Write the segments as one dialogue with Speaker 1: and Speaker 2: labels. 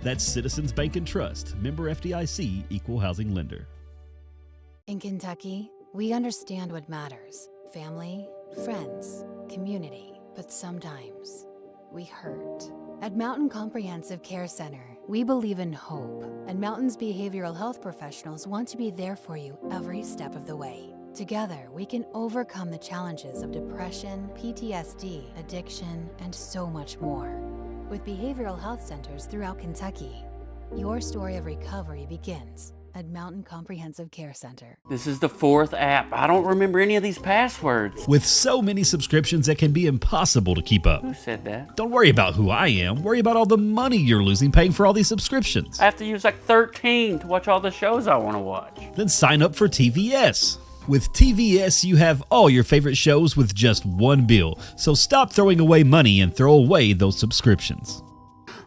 Speaker 1: That's Citizens Bank and Trust, member FDIC, equal housing lender.
Speaker 2: In Kentucky, we understand what matters: family, friends, community. But sometimes we hurt. At Mountain Comprehensive Care Center, we believe in hope, and Mountain's behavioral health professionals want to be there for you every step of the way. Together, we can overcome the challenges of depression, PTSD, addiction, and so much more. With behavioral health centers throughout Kentucky, your story of recovery begins at Mountain Comprehensive Care Center.
Speaker 3: This is the 4th app. I don't remember any of these passwords.
Speaker 1: With so many subscriptions, it can be impossible to keep up.
Speaker 3: Who said that?
Speaker 1: Don't worry about who I am. Worry about all the money you're losing paying for all these subscriptions.
Speaker 3: I have to use like 13 to watch all the shows I want to watch.
Speaker 1: Then sign up for TVS. With TVS, you have all your favorite shows with just one bill. So stop throwing away money and throw away those subscriptions.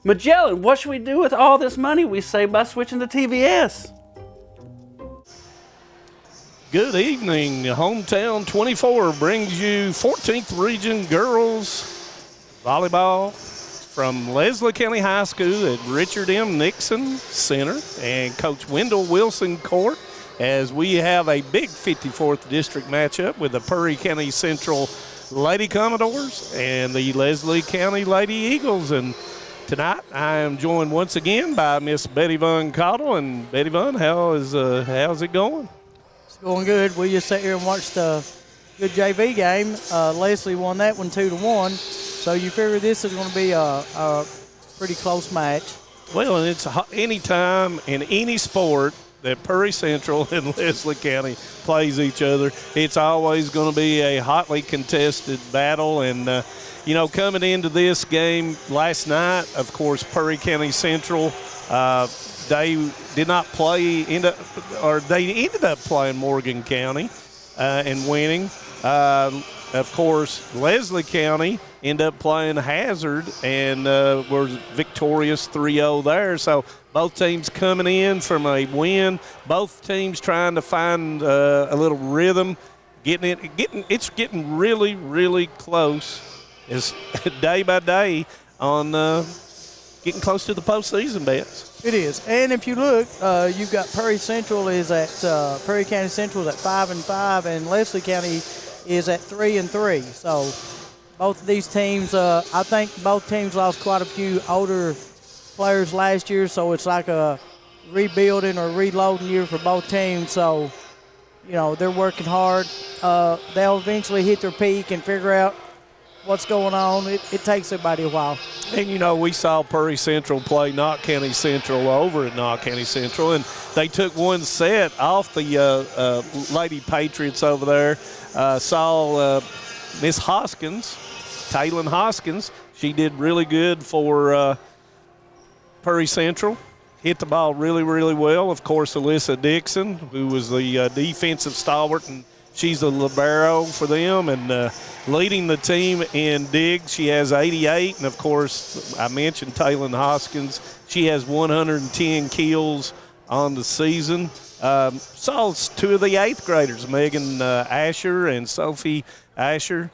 Speaker 3: Magellan, what should we do with all this money we save by switching to TVS?
Speaker 4: Good evening. Hometown 24 brings you 14th Region Girls Volleyball from Leslie County High School at Richard M. Nixon Center and Coach Wendell Wilson Court, as we have a big 54th District matchup with the Perry County Central Lady Commodores and the Leslie County Lady Eagles. And tonight I am joined once again by Miss Betty Vaughn Cottle. And Betty Vaughn, how's it going?
Speaker 5: Going good. We just sat here and watched a good JV game. Leslie won that one 2-1. So you figure this is going to be a pretty close match.
Speaker 4: Well, and it's any time in any sport that Perry Central and Leslie County plays each other, it's always going to be a hotly contested battle. And, coming into this game last night, of course, Perry County Central, they did not play, they ended up playing Morgan County and winning. Of course, Leslie County ended up playing Hazard and were victorious 3-0 there. So both teams coming in from a win. Both teams trying to find a little rhythm. It's getting really, really close as day by day on getting close to the postseason, bets.
Speaker 5: It is. And if you look, you've got Perry Central is at Perry County Central is at 5-5, and Leslie County is at 3-3. So both of these teams, I think both teams lost quite a few older players last year, so it's like a rebuilding or reloading year for both teams. So, they're working hard. They'll eventually hit their peak and figure out what's going on. It takes everybody a while.
Speaker 4: And, we saw Perry Central play Knott County Central over at Knott County Central, and they took one set off the Lady Patriots over there. Saw Miss Hoskins, Taylin Hoskins. She did really good for Perry Central. Hit the ball really, really well. Of course, Alyssa Dixon, who was the defensive stalwart, and she's a libero for them, and leading the team in digs. She has 88, and, of course, I mentioned Taylin Hoskins. She has 110 kills on the season. Saw two of the 8th graders, Megan Asher and Sophie Asher.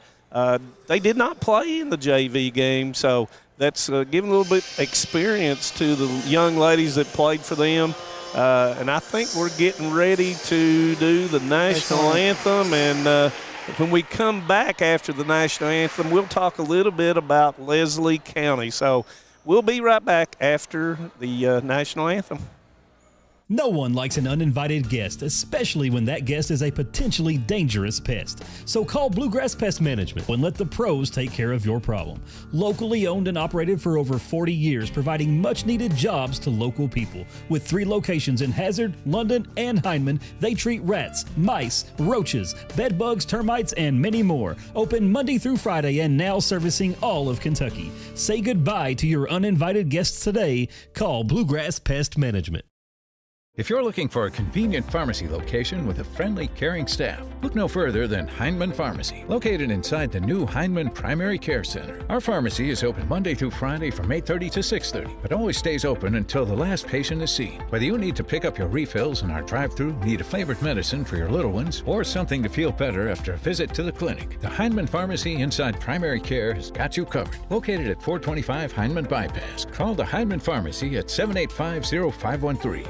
Speaker 4: They did not play in the JV game, so that's giving a little bit experience to the young ladies that played for them. And I think we're getting ready to do the national anthem. And when we come back after the national anthem, we'll talk a little bit about Leslie County. So we'll be right back after the national anthem.
Speaker 1: No one likes an uninvited guest, especially when that guest is a potentially dangerous pest. So call Bluegrass Pest Management and let the pros take care of your problem. Locally owned and operated for over 40 years, providing much-needed jobs to local people. With 3 locations in Hazard, London, and Hindman, they treat rats, mice, roaches, bed bugs, termites, and many more. Open Monday through Friday and now servicing all of Kentucky. Say goodbye to your uninvited guests today. Call Bluegrass Pest Management.
Speaker 6: If you're looking for a convenient pharmacy location with a friendly, caring staff, look no further than Heinemann Pharmacy, located inside the new Heinemann Primary Care Center. Our pharmacy is open Monday through Friday from 8:30 to 6:30, but always stays open until the last patient is seen. Whether you need to pick up your refills in our drive-thru, need a favorite medicine for your little ones, or something to feel better after a visit to the clinic, the Heinemann Pharmacy inside Primary Care has got you covered. Located at 425 Heinemann Bypass. Call the Heinemann Pharmacy at 785-0513.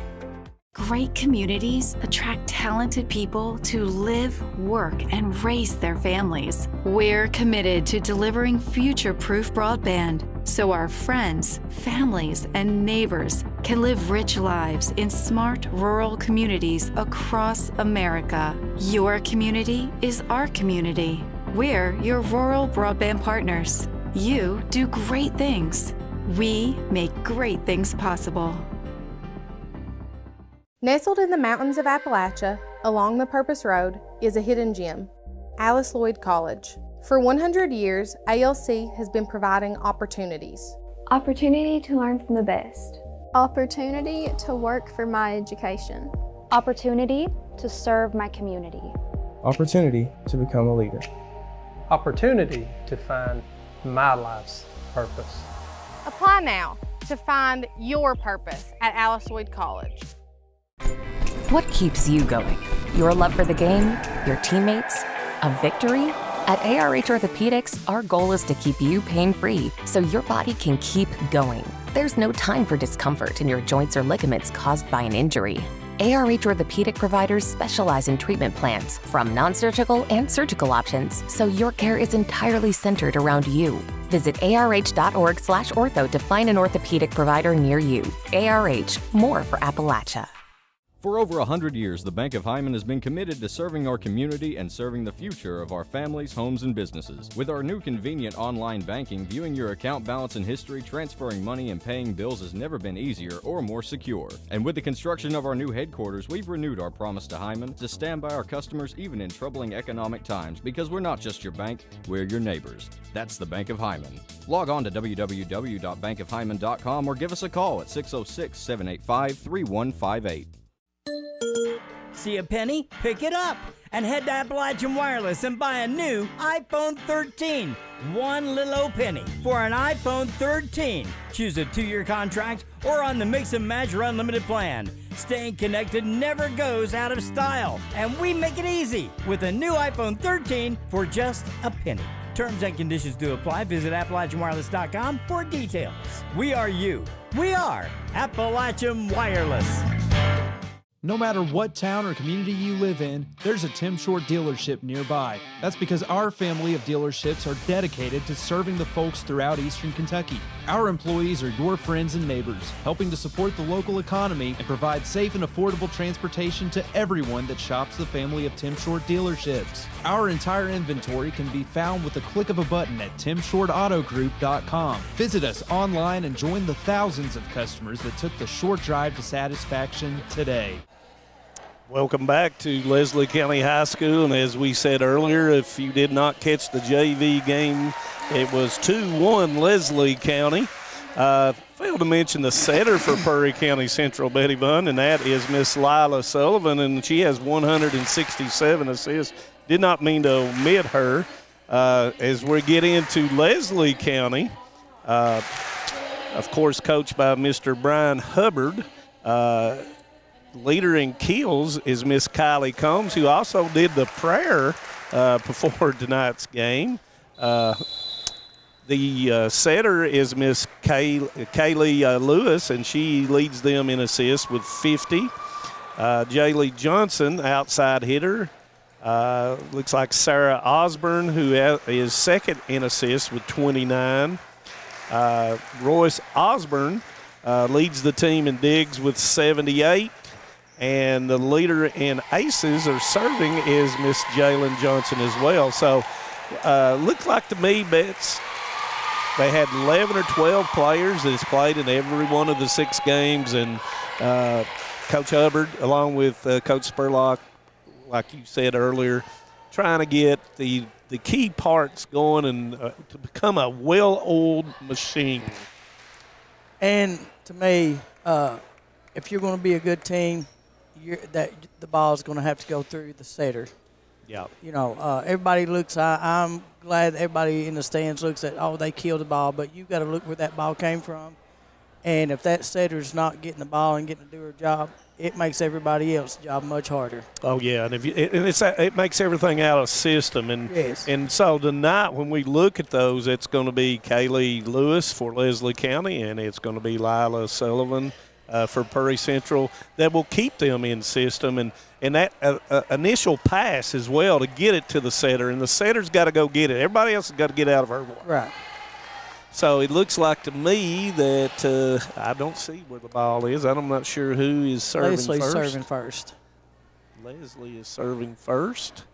Speaker 7: Great communities attract talented people to live, work, and raise their families. We're committed to delivering future-proof broadband so our friends, families, and neighbors can live rich lives in smart rural communities across America. Your community is our community. We're your rural broadband partners. You do great things. We make great things possible.
Speaker 8: Nestled in the mountains of Appalachia, along the Purpose Road, is a hidden gem, Alice Lloyd College. For 100 years, ALC has been providing opportunities.
Speaker 9: Opportunity to learn from the best.
Speaker 10: Opportunity to work for my education.
Speaker 9: Opportunity to serve my community.
Speaker 11: Opportunity to become a leader.
Speaker 12: Opportunity to find my life's purpose.
Speaker 8: Apply now to find your purpose at Alice Lloyd College.
Speaker 13: What keeps you going? Your love for the game? Your teammates? A victory? At ARH Orthopedics, our goal is to keep you pain-free so your body can keep going. There's no time for discomfort in your joints or ligaments caused by an injury. ARH Orthopedic providers specialize in treatment plans, from non-surgical and surgical options, so your care is entirely centered around you. Visit arh.org/ortho to find an orthopedic provider near you. ARH, more for Appalachia.
Speaker 14: For over 100 years, the Bank of Hyman has been committed to serving our community and serving the future of our families, homes, and businesses. With our new convenient online banking, viewing your account balance and history, transferring money, and paying bills has never been easier or more secure. And with the construction of our new headquarters, we've renewed our promise to Hyman to stand by our customers even in troubling economic times, because we're not just your bank, we're your neighbors. That's the Bank of Hyman. Log on to www.bankofhyman.com or give us a call at 606-785-3158.
Speaker 15: See a penny? Pick it up and head to Appalachian Wireless and buy a new iPhone 13. One little old penny for an iPhone 13. Choose a 2-year contract or on the Mix and Match or Unlimited plan. Staying connected never goes out of style, and we make it easy with a new iPhone 13 for just a penny. Terms and conditions do apply. Visit AppalachianWireless.com for details. We are you. We are Appalachian Wireless.
Speaker 16: No matter what town or community you live in, there's a Tim Short dealership nearby. That's because our family of dealerships are dedicated to serving the folks throughout Eastern Kentucky. Our employees are your friends and neighbors, helping to support the local economy and provide safe and affordable transportation to everyone that shops the family of Tim Short dealerships. Our entire inventory can be found with the click of a button at timshortautogroup.com. Visit us online and join the thousands of customers that took the short drive to satisfaction today.
Speaker 4: Welcome back to Leslie County High School, and as we said earlier, if you did not catch the JV game, it was 2-1 Leslie County. Failed to mention the setter for Perry County Central, Betty Bunn, and that is Miss Lila Sullivan, and she has 167 assists. Did not mean to omit her. As we get into Leslie County, of course, coached by Mr. Brian Hubbard. Leader in kills is Miss Kylie Combs, who also did the prayer before tonight's game. The setter is Miss Kaylee Lewis, and she leads them in assists with 50. Jaylee Johnson, outside hitter. Looks like Sarah Osborne, who is second in assists with 29. Royce Osborne leads the team in digs with 78. And the leader in aces or serving is Miss Jalen Johnson as well. So looked like to me, Betts, they had 11 or 12 players that has played in every one of the 6 games. And Coach Hubbard, along with Coach Spurlock, like you said earlier, trying to get the key parts going and to become a well-oiled machine.
Speaker 5: And to me, if you're going to be a good team, that the ball is going to have to go through the setter.
Speaker 4: Yeah.
Speaker 5: You know, everybody looks. I'm glad everybody in the stands looks at, oh, they killed the ball, but you got to look where that ball came from. And if that setter's not getting the ball and getting to do her job, it makes everybody else's job much harder.
Speaker 4: Oh yeah, and it makes everything out of system. And
Speaker 5: yes.
Speaker 4: And so tonight when we look at those, it's going to be Kaylee Lewis for Leslie County, and it's going to be Lila Sullivan for Prairie Central that will keep them in system. And that initial pass as well to get it to the setter, and the setter's got to go get it. Everybody else has got to get out of her way.
Speaker 5: Right.
Speaker 4: So it looks like to me that I don't see where the ball is. I'm not sure who is serving
Speaker 5: Leslie's
Speaker 4: first.
Speaker 5: serving first.
Speaker 4: Leslie is serving first.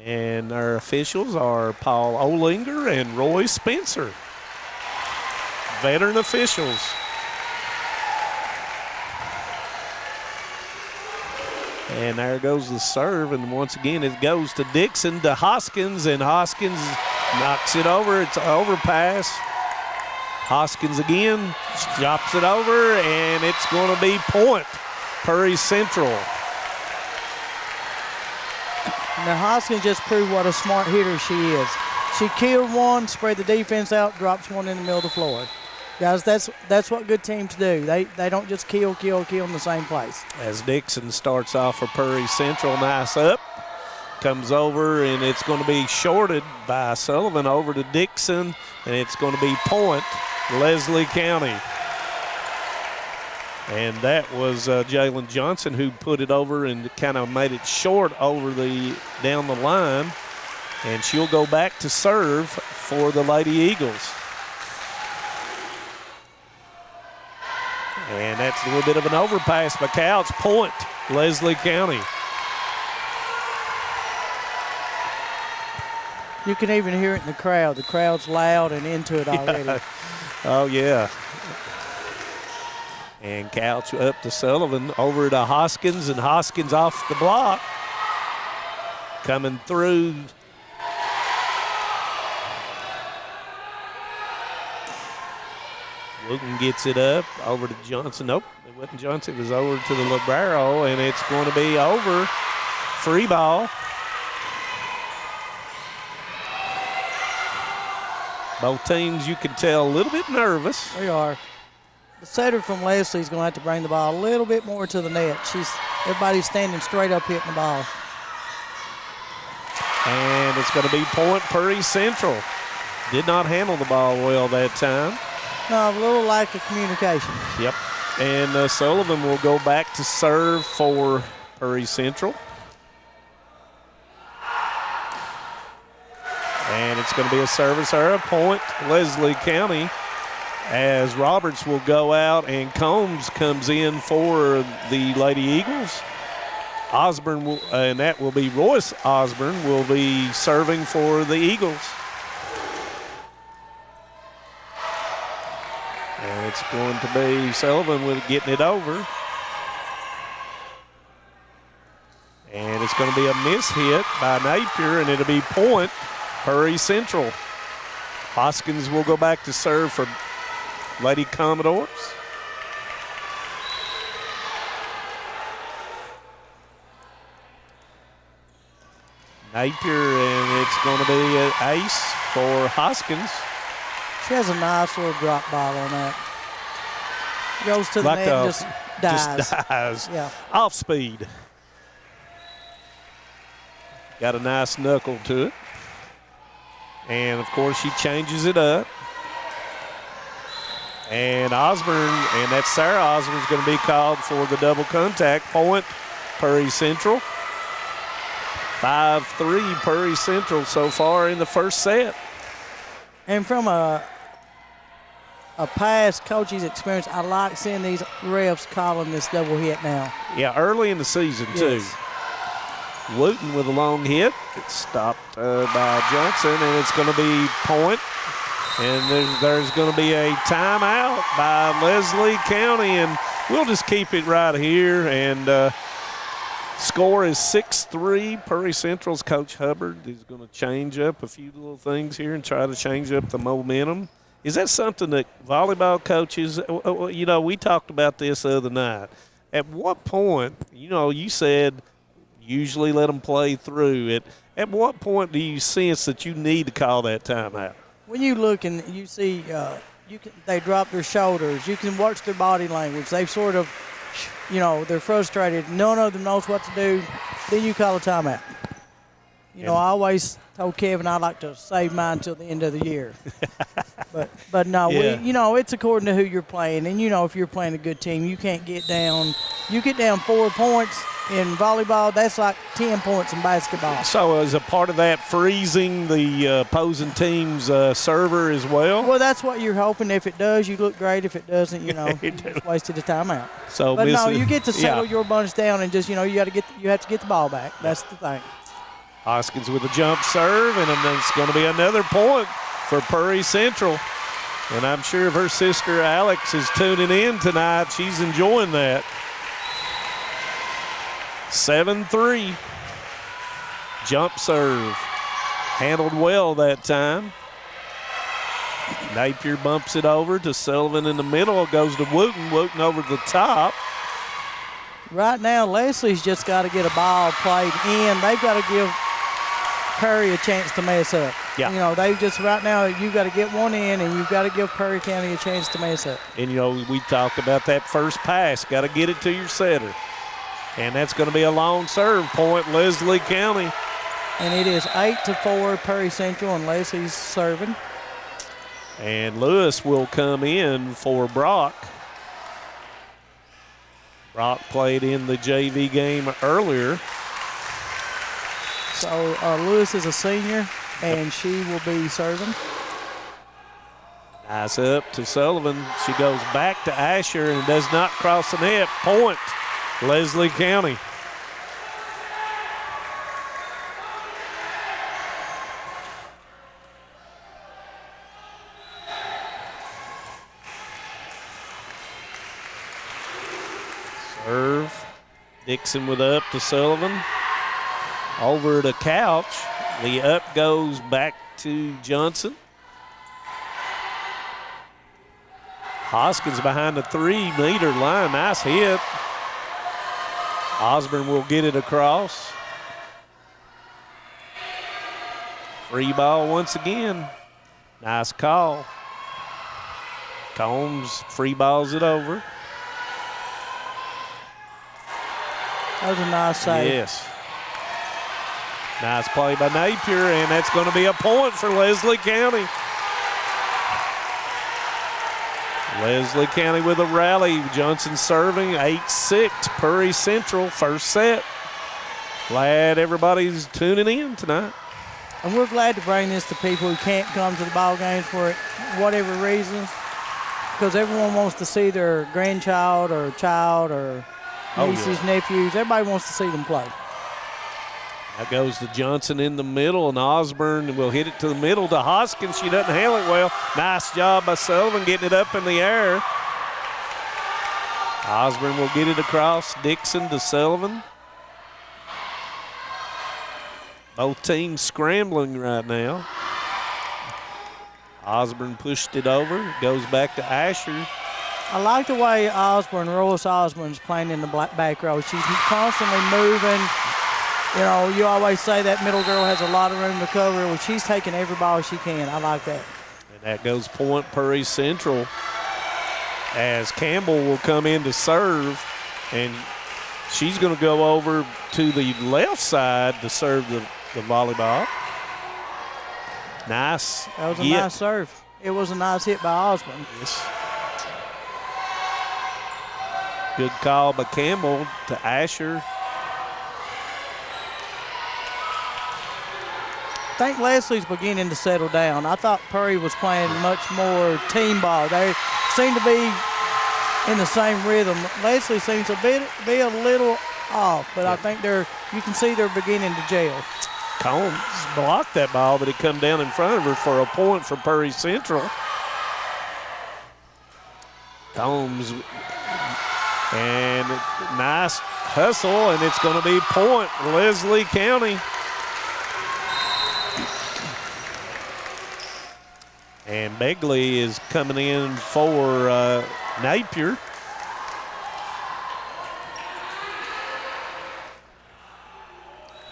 Speaker 4: And our officials are Paul Olinger and Roy Spencer. Veteran officials. And there goes the serve, and once again it goes to Dixon to Hoskins, and Hoskins knocks it over. It's an overpass. Hoskins again chops it over, and it's going to be point, Prairie Central.
Speaker 5: Now Hoskins just proved what a smart hitter she is. She killed one, spread the defense out, drops one in the middle of the floor. Guys, that's what good teams do. They don't just kill in the same place.
Speaker 4: As Dixon starts off for Prairie Central, nice up. Comes over, and it's going to be shorted by Sullivan over to Dixon, and it's going to be point, Leslie County. And that was Jalen Johnson who put it over and kind of made it short over down the line. And she'll go back to serve for the Lady Eagles. And that's a little bit of an overpass by Couch. Point, Leslie County.
Speaker 5: You can even hear it in the crowd. The crowd's loud and into it already.
Speaker 4: Yeah. Oh, yeah. And Couch up to Sullivan, over to Hoskins, and Hoskins off the block. Coming through. Wooten gets it up over to Johnson. Nope, it wasn't Johnson. It was over to the libero, and it's going to be over. Free ball. Both teams, you can tell, a little bit nervous.
Speaker 5: They are. The setter from Leslie's going to have to bring the ball a little bit more to the net. Everybody's standing straight up hitting the ball.
Speaker 4: And it's going to be point, Prairie Central. Did not handle the ball well that time.
Speaker 5: No, a little lack of communication.
Speaker 4: Yep. And Sullivan will go back to serve for Prairie Central. And it's going to be a service error, point, Leslie County, as Roberts will go out and Combs comes in for the Lady Eagles. Osborne, and that will be Royce Osborne, will be serving for the Eagles. And it's going to be Sullivan with getting it over. And it's going to be a miss hit by Napier, and it'll be point, Prairie Central. Hoskins will go back to serve for Lady Commodores. Napier, and it's going to be an ace for Hoskins.
Speaker 5: She has a nice little drop ball on that. Goes to the net and just dies.
Speaker 4: Just dies.
Speaker 5: Yeah.
Speaker 4: Off speed. Got a nice knuckle to it. And, of course, she changes it up. And Osborne, and that's Sarah Osborne, is going to be called for the double contact. Point, Prairie Central. 5-3 Prairie Central so far in the first set.
Speaker 5: And from a past coach's experience, I like seeing these refs calling this double hit now.
Speaker 4: Yeah, early in the season, too.
Speaker 5: Yes.
Speaker 4: Wooten with a long hit. It's stopped by Johnson, and it's going to be point. And there's going to be a timeout by Leslie County, and we'll just keep it right here. And score is 6-3. Prairie Central's Coach Hubbard is going to change up a few little things here and try to change up the momentum. Is that something that volleyball coaches, you know, we talked about this the other night. At what point, you said usually let them play through it. At what point do you sense that you need to call that timeout?
Speaker 5: When you look and you see they drop their shoulders, you can watch their body language. They've sort of, they're frustrated. None of them knows what to do. Then you call a timeout. I always told Kevin I like to save mine till the end of the year. but no, it's according to who you're playing. And, if you're playing a good team, you can't get down. You get down 4 points in volleyball, that's like 10 points in basketball.
Speaker 4: So is a part of that freezing the opposing team's server as well?
Speaker 5: Well, that's what you're hoping. If it does, you look great. If it doesn't, you just wasted a timeout.
Speaker 4: So,
Speaker 5: but no, you get to settle your bunch down and just, you have to get the ball back. That's the thing.
Speaker 4: Hoskins with a jump serve, and then it's going to be another point for Prairie Central. And I'm sure if her sister Alex is tuning in tonight, she's enjoying that. 7-3. Jump serve. Handled well that time. Napier bumps it over to Sullivan in the middle. It goes to Wooten. Wooten over the top.
Speaker 5: Right now, Leslie's just got to get a ball played in. They've got to give Perry a chance to mess up.
Speaker 4: Yeah.
Speaker 5: They've just right now, you've got to get one in, and you've got to give Perry County a chance to mess up.
Speaker 4: And, we talked about that first pass. Got to get it to your setter. And that's going to be a long serve point, Leslie County.
Speaker 5: And it is 8-4 Perry Central, and Leslie's serving.
Speaker 4: And Lewis will come in for Brock. Brock played in the JV game earlier.
Speaker 5: So Lewis is a senior, and she will be serving.
Speaker 4: Nice up to Sullivan. She goes back to Asher and does not cross the net. Point, Leslie County. Serve. Dixon with up to Sullivan. Over to Couch. The up goes back to Johnson. Hoskins behind the 3-meter line. Nice hit. Osborne will get it across. Free ball once again. Nice call. Combs free balls it over.
Speaker 5: That was a nice save.
Speaker 4: Yes. Nice play by Napier, and that's going to be a point for Leslie County. Leslie County with a rally. Johnson serving 8-6. Prairie Central, first set. Glad everybody's tuning in tonight.
Speaker 5: And we're glad to bring this to people who can't come to the ball games for whatever reasons, because everyone wants to see their grandchild or child or nieces, nephews. Everybody wants to see them play.
Speaker 4: That goes to Johnson in the middle, and Osborne will hit it to the middle to Hoskins. She doesn't handle it well. Nice job by Sullivan getting it up in the air. Osborne will get it across. Dixon to Sullivan. Both teams scrambling right now. Osborne pushed it over. Goes back to Asher.
Speaker 5: I like the way Royce Osborne's playing in the back row. She's constantly moving. You always say that middle girl has a lot of room to cover. Well, she's taking every ball she can. I like that.
Speaker 4: And that goes point Prairie Central as Campbell will come in to serve, and she's going to go over to the left side to serve the volleyball. Nice.
Speaker 5: That was a nice serve. It was a nice hit by Osborne.
Speaker 4: Yes. Good call by Campbell to Asher.
Speaker 5: I think Leslie's beginning to settle down. I thought Prairie was playing much more team ball. They seem to be in the same rhythm. Leslie seems to be a little off, but I think you can see they're beginning to gel.
Speaker 4: Combs blocked that ball, but it come down in front of her for a point for Prairie Central. Combs, and nice hustle, and it's going to be point Leslie County. And Begley is coming in for Napier.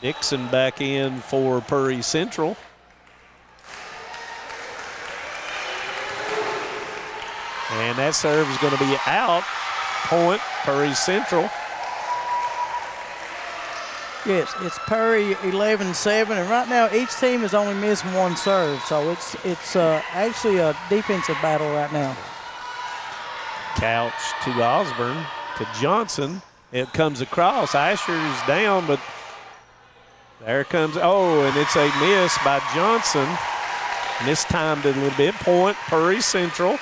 Speaker 4: Dixon back in for Purry Central. And that serve is going to be out. Point, Purry Central.
Speaker 5: Yes, it's Purry 11-7, and right now each team has only missed one serve, so it's actually a defensive battle right now.
Speaker 4: Couch to Osborne, to Johnson. It comes across. Asher's down, but there comes, and it's a miss by Johnson. Mistimed it a little bit. Point, Purry Central.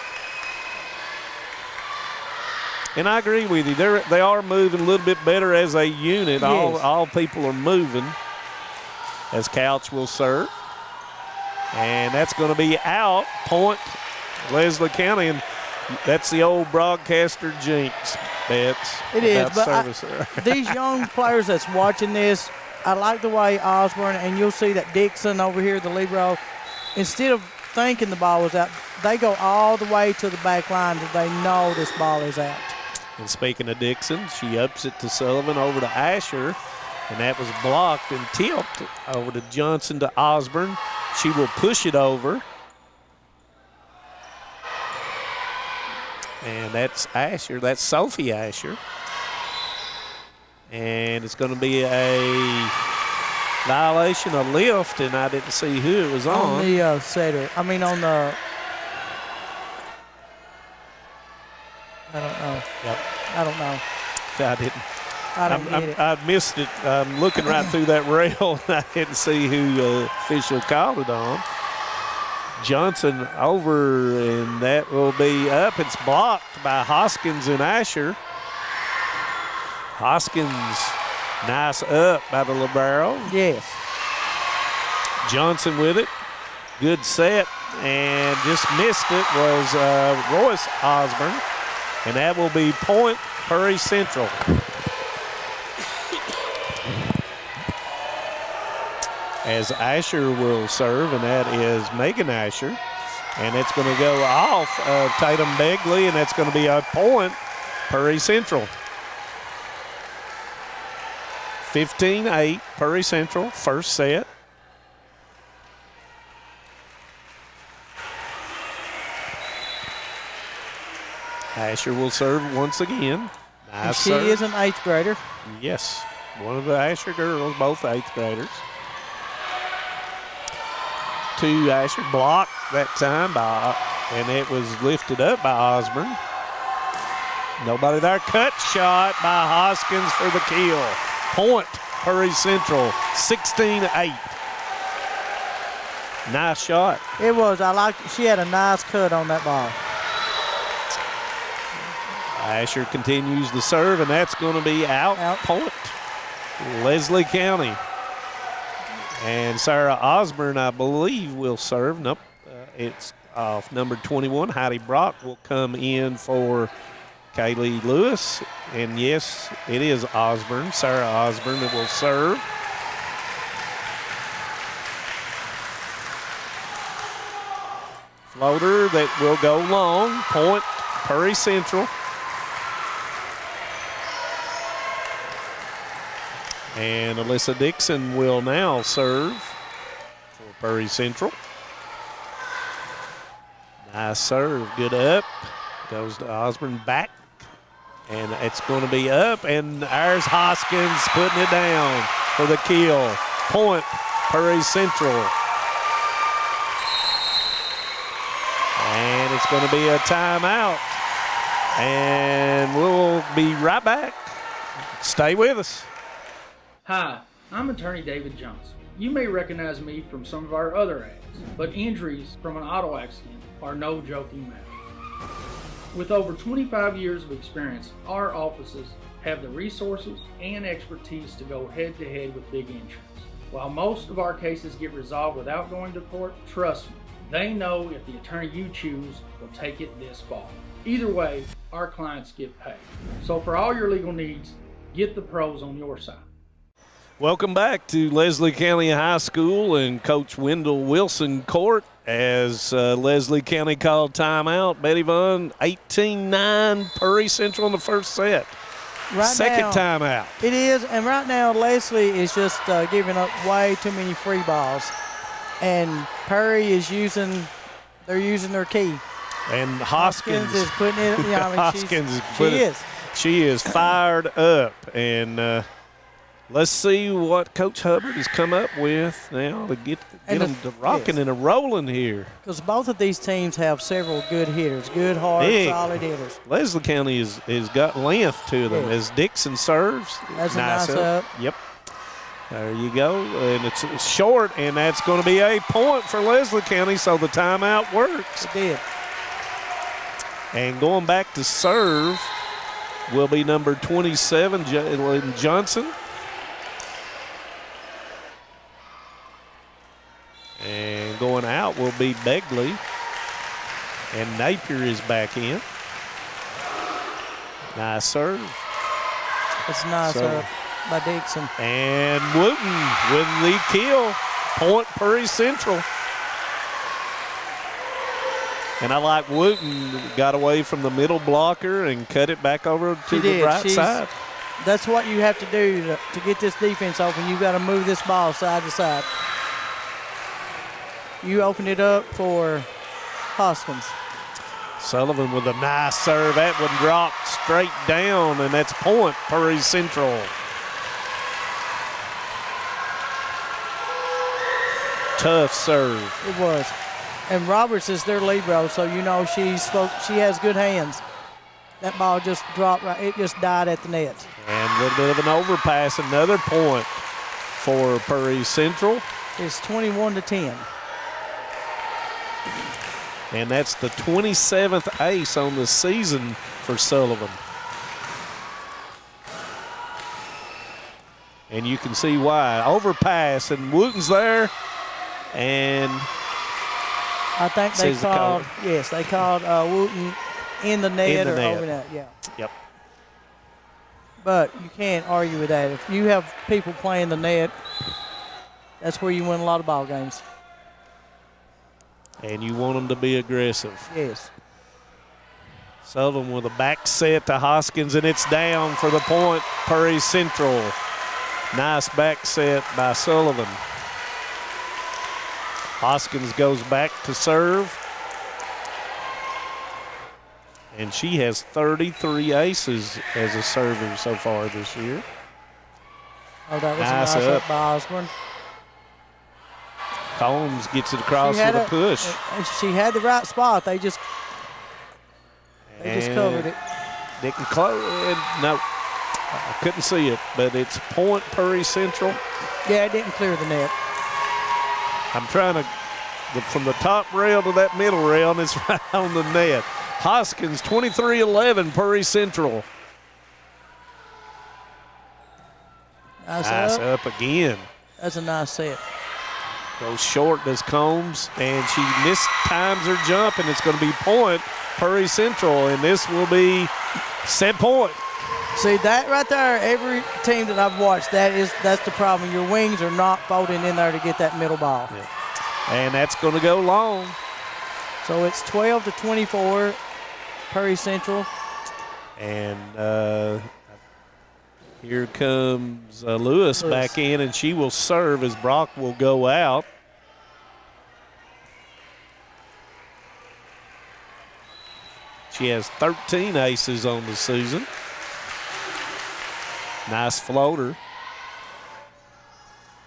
Speaker 4: And I agree with you. They are moving a little bit better as a unit.
Speaker 5: Yes.
Speaker 4: All people are moving as Couch will serve. And that's going to be out. Point, Leslie County. And that's the old broadcaster jinx, Betts.
Speaker 5: It is, but these young players that's watching this, I like the way Osborne, and you'll see that Dixon over here, the libero, instead of thinking the ball was out, they go all the way to the back line that they know this ball is out.
Speaker 4: And speaking of Dixon, she ups it to Sullivan over to Asher, and that was blocked and tipped over to Johnson to Osborne. She will push it over. And that's Asher. That's Sophie Asher. And it's going to be a violation, a lift, and I didn't see who it was on.
Speaker 5: On the setter. I mean, on the. I don't know.
Speaker 4: Yep.
Speaker 5: I don't know.
Speaker 4: I didn't.
Speaker 5: I don't get it.
Speaker 4: I missed it. I'm looking right through that rail, and I didn't see who the official called it on. Johnson over, and that will be up. It's blocked by Hoskins and Asher. Hoskins, nice up by the libero.
Speaker 5: Yes.
Speaker 4: Johnson with it. Good set, and just missed it was Royce Osborne. And that will be point, Purry Central. As Asher will serve, and that is Megan Asher. And it's going to go off of Tatum Begley, and that's going to be a point, Purry Central. 15-8, Purry Central, first set. Asher will serve once again. Nice
Speaker 5: she
Speaker 4: serve.
Speaker 5: is an 8th grader.
Speaker 4: Yes, one of the Asher girls, both 8th graders. To Asher, blocked that time and it was lifted up by Osborne. Nobody there. Cut shot by Hoskins for the kill. Point, Purry Central, 16-8. Nice shot.
Speaker 5: It was. She had a nice cut on that ball.
Speaker 4: Asher continues to serve, and that's going to be out. Point, Leslie County. And Sarah Osborne, I believe, will serve. Nope, it's off. Number 21, Heidi Brock, will come in for Kaylee Lewis. And yes, it is Osborne, Sarah Osborne, that will serve. Floater that will go long. Point, Purry Central. And Alyssa Dixon will now serve for Purry Central. Nice serve, good up. Goes to Osborne back. And it's going to be up, and there's Hoskins putting it down for the kill. Point, Purry Central. And it's going to be a timeout. And we'll be right back. Stay with us.
Speaker 17: Hi, I'm attorney David Johnson. You may recognize me from some of our other ads, but injuries from an auto accident are no joking matter. With over 25 years of experience, our offices have the resources and expertise to go head-to-head with big insurance. While most of our cases get resolved without going to court, trust me, they know if the attorney you choose will take it this far. Either way, our clients get paid. So for all your legal needs, get the pros on your side.
Speaker 4: Welcome back to Leslie County High School and Coach Wendell Wilson Court as Leslie County called timeout. Betty Vaughn, 18-9, Purry Central in the first set. Second timeout.
Speaker 5: It is, and right now Leslie is just giving up way too many free balls. And Perry is using their key.
Speaker 4: And Hoskins
Speaker 5: is putting it,
Speaker 4: she is fired up. And let's see what Coach Hubbard has come up with now to get them to rocking and a rolling here.
Speaker 5: Because both of these teams have several good hitters, good, hard, solid hitters.
Speaker 4: Leslie County has got length to them as Dixon serves.
Speaker 5: That's nice up.
Speaker 4: Yep. There you go. And it's short, and that's going to be a point for Leslie County, so the timeout works.
Speaker 5: It did.
Speaker 4: And going back to serve will be number 27, Jalen Johnson. And going out will be Begley. And Napier is back in. Nice serve.
Speaker 5: It's nice serve by Dixon.
Speaker 4: And Wooten with the kill. Point Prairie Central. And I like Wooten got away from the middle blocker and cut it back over to the right side.
Speaker 5: That's what you have to do to get this defense open. You've got to move this ball side to side. You opened it up for Hoskins.
Speaker 4: Sullivan with a nice serve. That one dropped straight down, and that's point Prairie Central. Tough serve.
Speaker 5: It was. And Roberts is their libero, so you know she has good hands. That ball just dropped right. It just died at the net.
Speaker 4: And a little bit of an overpass. Another point for Prairie Central.
Speaker 5: It's 21-10.
Speaker 4: And that's the 27th ace on the season for Sullivan. And you can see why. Overpass, and Wooten's there. And
Speaker 5: I think they called Wooten in the net or over net. Yeah.
Speaker 4: Yep.
Speaker 5: But you can't argue with that. If you have people playing the net, that's where you win a lot of ball games.
Speaker 4: And you want them to be aggressive.
Speaker 5: Yes.
Speaker 4: Sullivan with a back set to Hoskins, and it's down for the point, Prairie Central. Nice back set by Sullivan. Hoskins goes back to serve. And she has 33 aces as a server so far this year.
Speaker 5: Oh, that was nice up by Osborne.
Speaker 4: Combs gets it across with a push.
Speaker 5: She had the right spot. They just covered it.
Speaker 4: Didn't close. No, I couldn't see it, but it's point Prairie Central.
Speaker 5: Yeah, it didn't clear the net.
Speaker 4: I'm trying to, from the top rail to that middle rail, and it's right on the net. Hoskins, 23-11, Prairie Central. Nice up again.
Speaker 5: That's a nice set.
Speaker 4: Goes short, does Combs, and she mistimes her jump, and it's going to be point Prairie Central, and this will be set point.
Speaker 5: See, that right there, every team that I've watched, that's the problem. Your wings are not folding in there to get that middle ball.
Speaker 4: Yeah. And that's going to go long.
Speaker 5: So it's 12-24, Prairie Central.
Speaker 4: And here comes Lewis back in, and she will serve as Brock will go out. She has 13 aces on the season. Nice floater.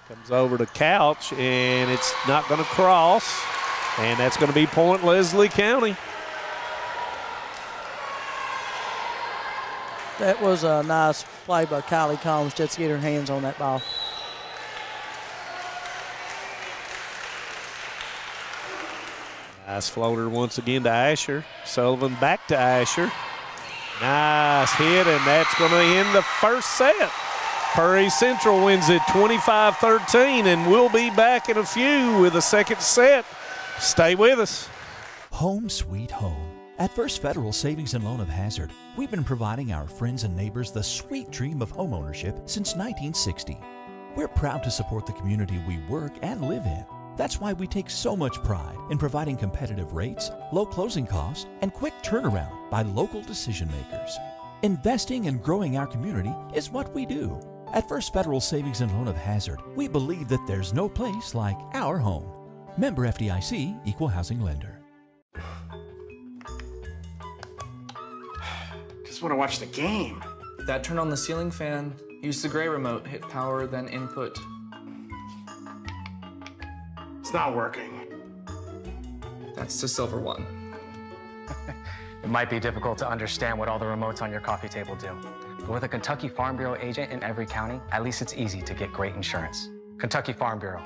Speaker 4: Comes over to Couch, and it's not going to cross. And that's going to be point Leslie County.
Speaker 5: That was a nice play by Kylie Combs just to get her hands on that ball.
Speaker 4: Nice floater once again to Asher. Sullivan back to Asher. Nice hit, and that's going to end the first set. Prairie Central wins it 25-13, and we'll be back in a few with a second set. Stay with us.
Speaker 18: Home sweet home. At First Federal Savings and Loan of Hazard, we've been providing our friends and neighbors the sweet dream of homeownership since 1960. We're proud to support the community we work and live in. That's why we take so much pride in providing competitive rates, low closing costs, and quick turnaround by local decision makers. Investing and growing our community is what we do. At First Federal Savings and Loan of Hazard, we believe that there's no place like our home. Member FDIC, Equal Housing Lender.
Speaker 19: Just want to watch the game.
Speaker 11: Dad turned on the ceiling fan, used the gray remote, hit power, then input.
Speaker 19: It's not working.
Speaker 11: That's the silver one.
Speaker 20: It might be difficult to understand what all the remotes on your coffee table do. But with a Kentucky Farm Bureau agent in every county, at least it's easy to get great insurance. Kentucky Farm Bureau,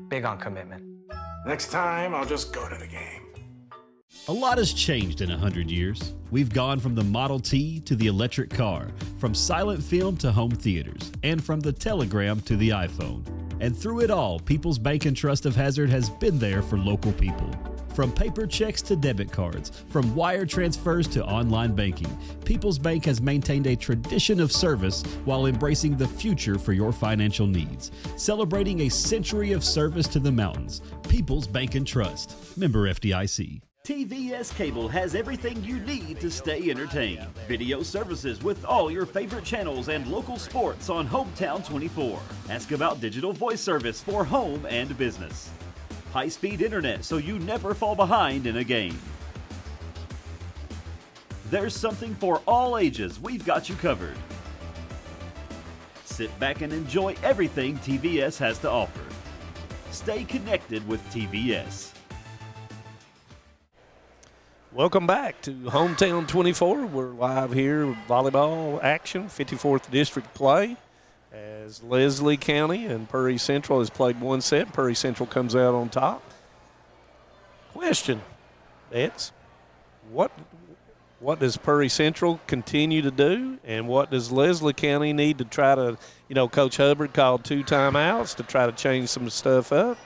Speaker 20: big on commitment.
Speaker 19: Next time, I'll just go to the game.
Speaker 1: A lot has changed in 100 years. We've gone from the Model T to the electric car, from silent film to home theaters, and from the telegram to the iPhone. And through it all, People's Bank and Trust of Hazard has been there for local people. From paper checks to debit cards, from wire transfers to online banking, People's Bank has maintained a tradition of service while embracing the future for your financial needs. Celebrating a century of service to the mountains. People's Bank and Trust. Member FDIC.
Speaker 21: TVS Cable has everything you need to stay entertained. Video services with all your favorite channels and local sports on Hometown 24. Ask about digital voice service for home and business. High-speed internet so you never fall behind in a game. There's something for all ages. We've got you covered. Sit back and enjoy everything TVS has to offer. Stay connected with TVS.
Speaker 4: Welcome back to Hometown 24. We're live here with volleyball action, 54th District play. As Leslie County and Prairie Central has played one set, Prairie Central comes out on top. Question, Bets, what does Prairie Central continue to do, and what does Leslie County need to try to, Coach Hubbard called 2 timeouts to try to change some stuff up.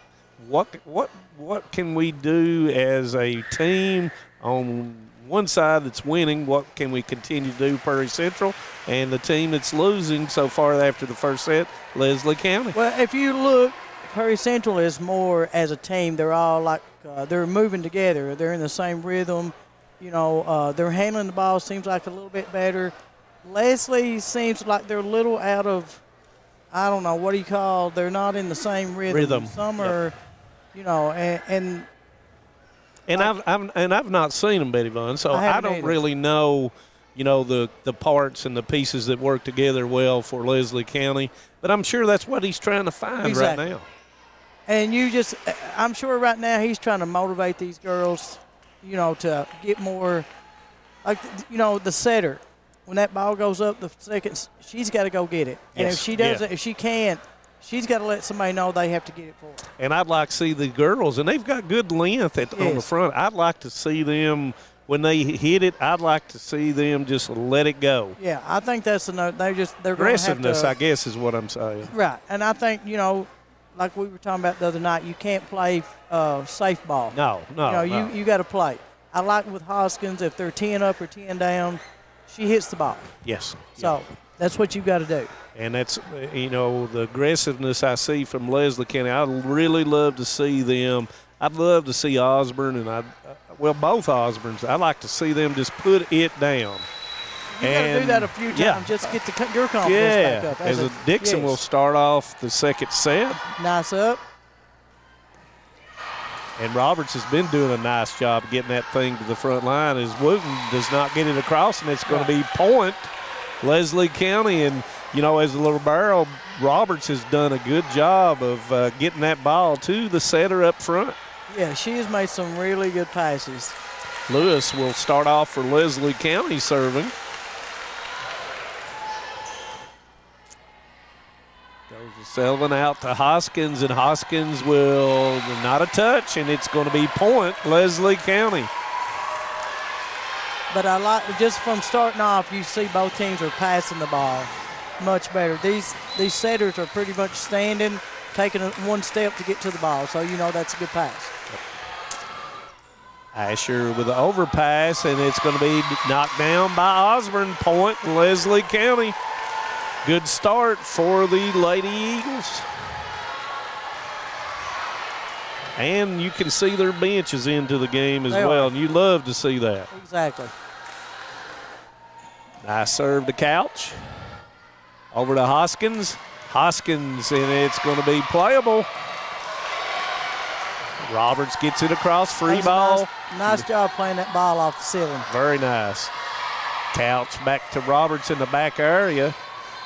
Speaker 4: What can we do as a team on one side that's winning? What can we continue to do, Prairie Central, and the team that's losing so far after the first set, Leslie County?
Speaker 5: Well, if you look, Prairie Central is more as a team. They're all like they're moving together. They're in the same rhythm. They're handling the ball seems like a little bit better. Leslie seems like they're a little out of, I don't know, what do you call, they're not in the same rhythm. Some are,
Speaker 4: And I've not seen them, Betty Vaughn, so I don't really know, the parts and the pieces that work together well for Leslie County. But I'm sure that's what he's trying to find right now.
Speaker 5: And I'm sure right now he's trying to motivate these girls, to get more, like, the setter. When that ball goes up the second, she's got to go get it. And if she doesn't, if she can't, she's got to let somebody know they have to get it for her.
Speaker 4: And I'd like to see the girls, and they've got good length on the front. I'd like to see them, when they hit it, I'd like to see them just let it go.
Speaker 5: Yeah, I think that's they're
Speaker 4: aggressiveness, I guess, is what I'm saying.
Speaker 5: Right, and I think, like we were talking about the other night, you can't play safe ball.
Speaker 4: No.
Speaker 5: You got to play. I like with Hoskins, if they're 10 up or 10 down, she hits the ball.
Speaker 4: Yes.
Speaker 5: So that's what you've got to do.
Speaker 4: And that's, the aggressiveness I see from Leslie County. I'd really love to see them. I'd love to see Osborne and both Osbornes. I'd like to see them just put it down.
Speaker 5: You got to do that a few times just to get your confidence back up.
Speaker 4: As Dixon will start off the second set.
Speaker 5: Nice up.
Speaker 4: And Roberts has been doing a nice job getting that thing to the front line as Wooten does not get it across, and it's going to be point Leslie County. And, as a little barrel, Roberts has done a good job of getting that ball to the setter up front.
Speaker 5: Yeah, she has made some really good passes.
Speaker 4: Lewis will start off for Leslie County serving. Goes to Selvin out to Hoskins, and Hoskins will not a touch, and it's going to be point Leslie County.
Speaker 5: But I like, just from starting off, you see both teams are passing the ball much better. These setters are pretty much standing, taking one step to get to the ball, so that's a good pass.
Speaker 4: Asher with the overpass, and it's going to be knocked down by Osborne. Point Leslie County. Good start for the Lady Eagles. And you can see their benches into the game as well, and you love to see that.
Speaker 5: Exactly.
Speaker 4: Nice serve to Couch. Over to Hoskins. Hoskins, and it's going to be playable. Roberts gets it across, free ball.
Speaker 5: Nice job playing that ball off the ceiling.
Speaker 4: Very nice. Couch back to Roberts in the back area.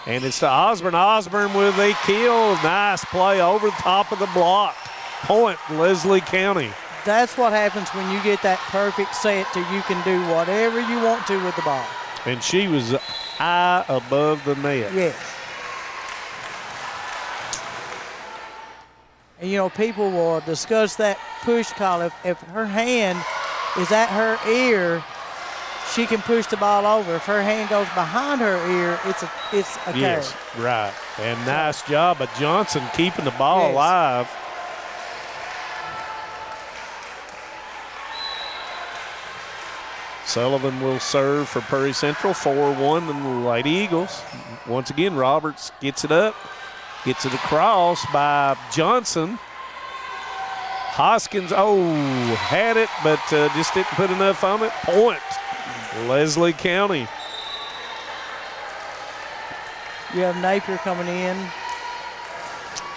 Speaker 4: And it's to Osborne. Osborne with a kill. Nice play over the top of the block. Point, Leslie County.
Speaker 5: That's what happens when you get that perfect set to you can do whatever you want to with the ball.
Speaker 4: And she was high above the net.
Speaker 5: Yes. And, you know, people will discuss that push call. If her hand is at her ear, she can push the ball over. If her hand goes behind her ear, it's a carry.
Speaker 4: Yes, right. And nice job of Johnson keeping the ball alive. Sullivan will serve for Prairie Central, 4-1, and the Lady Eagles. Once again, Roberts gets it up, gets it across by Johnson. Hoskins, had it, but just didn't put enough on it. Point, Leslie County.
Speaker 5: You have Napier coming in.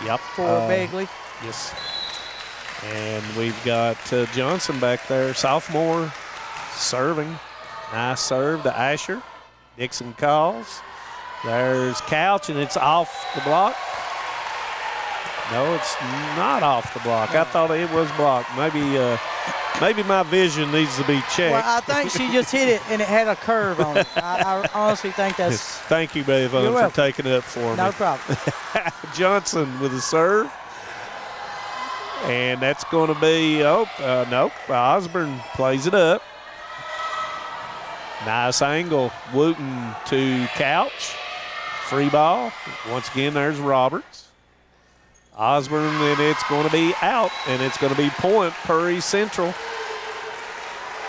Speaker 4: Yep.
Speaker 5: For Begley.
Speaker 4: Yes. And we've got Johnson back there, sophomore, serving. Nice serve to Asher. Dixon calls. There's Couch, and it's off the block. No, it's not off the block. I thought it was blocked. Maybe my vision needs to be checked.
Speaker 5: Well, I think she just hit it, and it had a curve on it. I honestly think that's.
Speaker 4: Thank you, Bayvon, for taking it up for me.
Speaker 5: No problem.
Speaker 4: Johnson with a serve. And that's going to be, nope. Osborne plays it up. Nice angle. Wooten to Couch. Free ball. Once again, there's Roberts. Osborne, and it's going to be out, and it's going to be point, Prairie Central.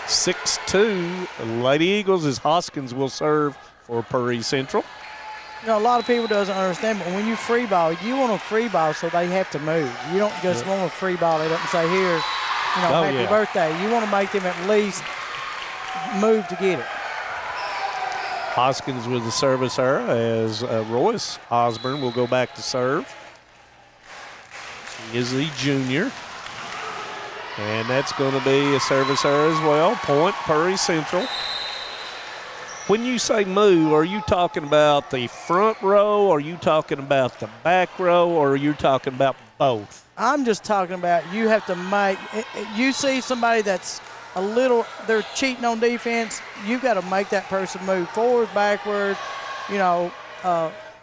Speaker 4: 6-2. Lady Eagles as Hoskins will serve for Prairie Central.
Speaker 5: You know, a lot of people doesn't understand, but when you free ball, you want a free ball so they have to move. You don't just want a free ball. They don't say, here, happy birthday. You want to make them at least move to get it.
Speaker 4: Hoskins with the service error as Royce Osborne will go back to serve. He is the junior. And that's going to be a service error as well. Point, Prairie Central. When you say move, are you talking about the front row, are you talking about the back row, or are you talking about both?
Speaker 5: I'm just talking about you have to make – you see somebody that's a little – they're cheating on defense, you've got to make that person move forward, backward.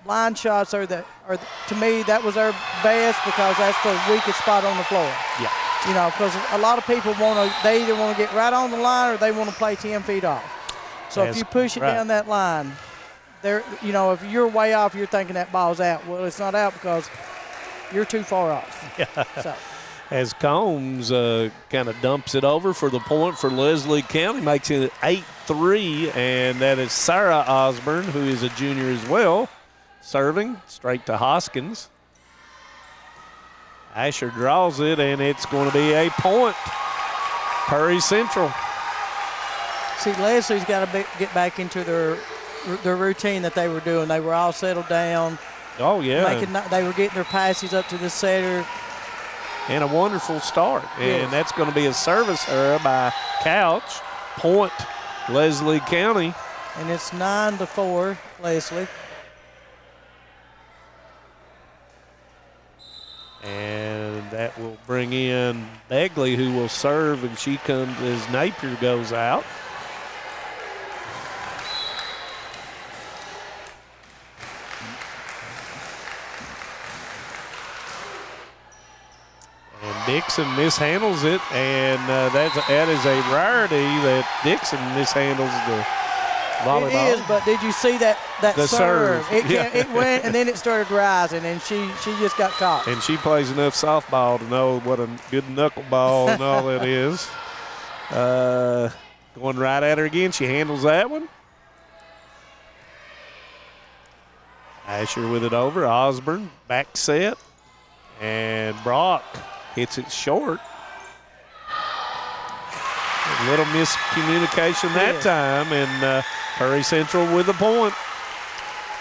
Speaker 5: Line shots are to me, that was our best because that's the weakest spot on the floor.
Speaker 4: Yeah.
Speaker 5: Because a lot of people they either want to get right on the line or they want to play 10 feet off. So if you push it down that line, if you're way off, you're thinking that ball's out. Well, it's not out because you're too far off.
Speaker 4: Yeah.
Speaker 5: So.
Speaker 4: As Combs kind of dumps it over for the point for Leslie County, makes it 8-3, and that is Sarah Osborne, who is a junior as well, serving straight to Hoskins. Asher draws it, and it's going to be a point. Prairie Central.
Speaker 5: See, Leslie's got to get back into their routine that they were doing. They were all settled down.
Speaker 4: Oh, yeah.
Speaker 5: They were getting their passes up to the setter.
Speaker 4: And a wonderful start. Yes. And that's going to be a service error by Couch. Point, Leslie County.
Speaker 5: And it's 9-4, Leslie.
Speaker 4: And that will bring in Begley, who will serve, and she comes as Napier goes out. And Dixon mishandles it, and that is a rarity that Dixon mishandles the volleyball.
Speaker 5: It is, but did you see that serve? It went, and then it started rising, and she just got caught.
Speaker 4: And she plays enough softball to know what a good knuckleball and all that is. Going right at her again. She handles that one. Asher with it over. Osborne, back set. And Brock hits it short. Little miscommunication that time, and Perry Central with a point.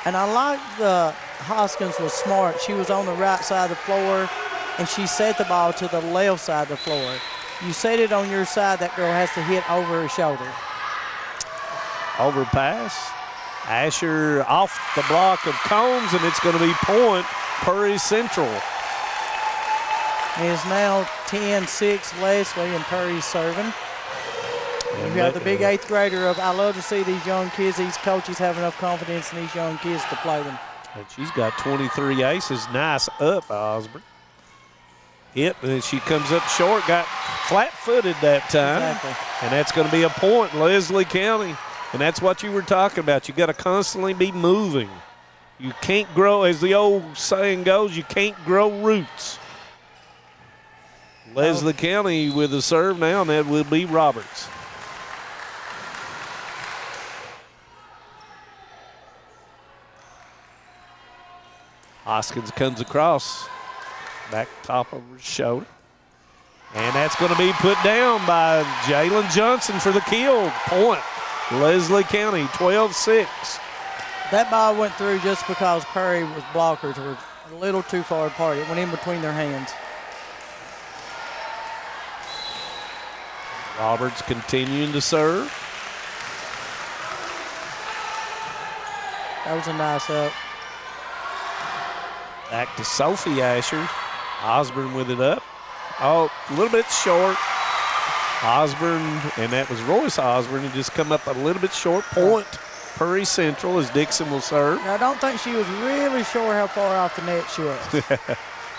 Speaker 5: And I like the Hoskins was smart. She was on the right side of the floor, and she set the ball to the left side of the floor. You set it on your side, that girl has to hit over her shoulder.
Speaker 4: Overpass. Asher off the block of Combs, and it's going to be point Perry Central.
Speaker 5: It is now 10-6 Leslie, and Perry's serving. We've got the big 8th grader up. I love to see these young kids, these coaches have enough confidence in these young kids to play them.
Speaker 4: And she's got 23 aces. Nice up, Osborne. Hit, and she comes up short, got flat-footed that time.
Speaker 5: Exactly.
Speaker 4: And that's going to be a point, Leslie County. And that's what you were talking about. You got to constantly be moving. You can't grow, as the old saying goes, you can't grow roots. Leslie County with a serve now, and that will be Roberts. Hoskins comes across, back top of her shoulder. And that's going to be put down by Jalen Johnson for the kill. Point, Leslie County, 12-6.
Speaker 5: That ball went through just because Perry was blockers were a little too far apart. It went in between their hands.
Speaker 4: Roberts continuing to serve.
Speaker 5: That was a nice up.
Speaker 4: Back to Sophie Asher. Osborne with it up. Oh, a little bit short. Osborne, and that was Royce Osborne, who just come up a little bit short. Point, Perry Central, as Dixon will serve.
Speaker 5: Now, I don't think she was really sure how far off the net she was.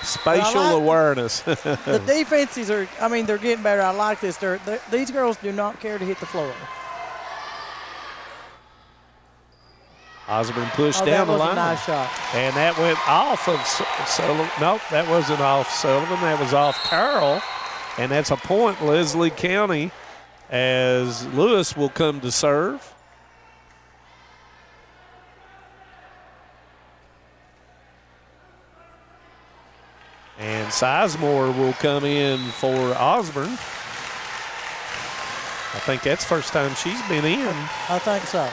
Speaker 4: Spatial awareness.
Speaker 5: The defenses are, I mean, they're getting better. I like this. These girls do not care to hit the floor.
Speaker 4: Osborne pushed down the line.
Speaker 5: That was a nice shot.
Speaker 4: And that went off of Sullivan. Nope, that wasn't off Sullivan. That was off Carroll. And that's a point, Leslie County, as Lewis will come to serve. And Sizemore will come in for Osborne. I think that's the first time she's been in.
Speaker 5: I think so.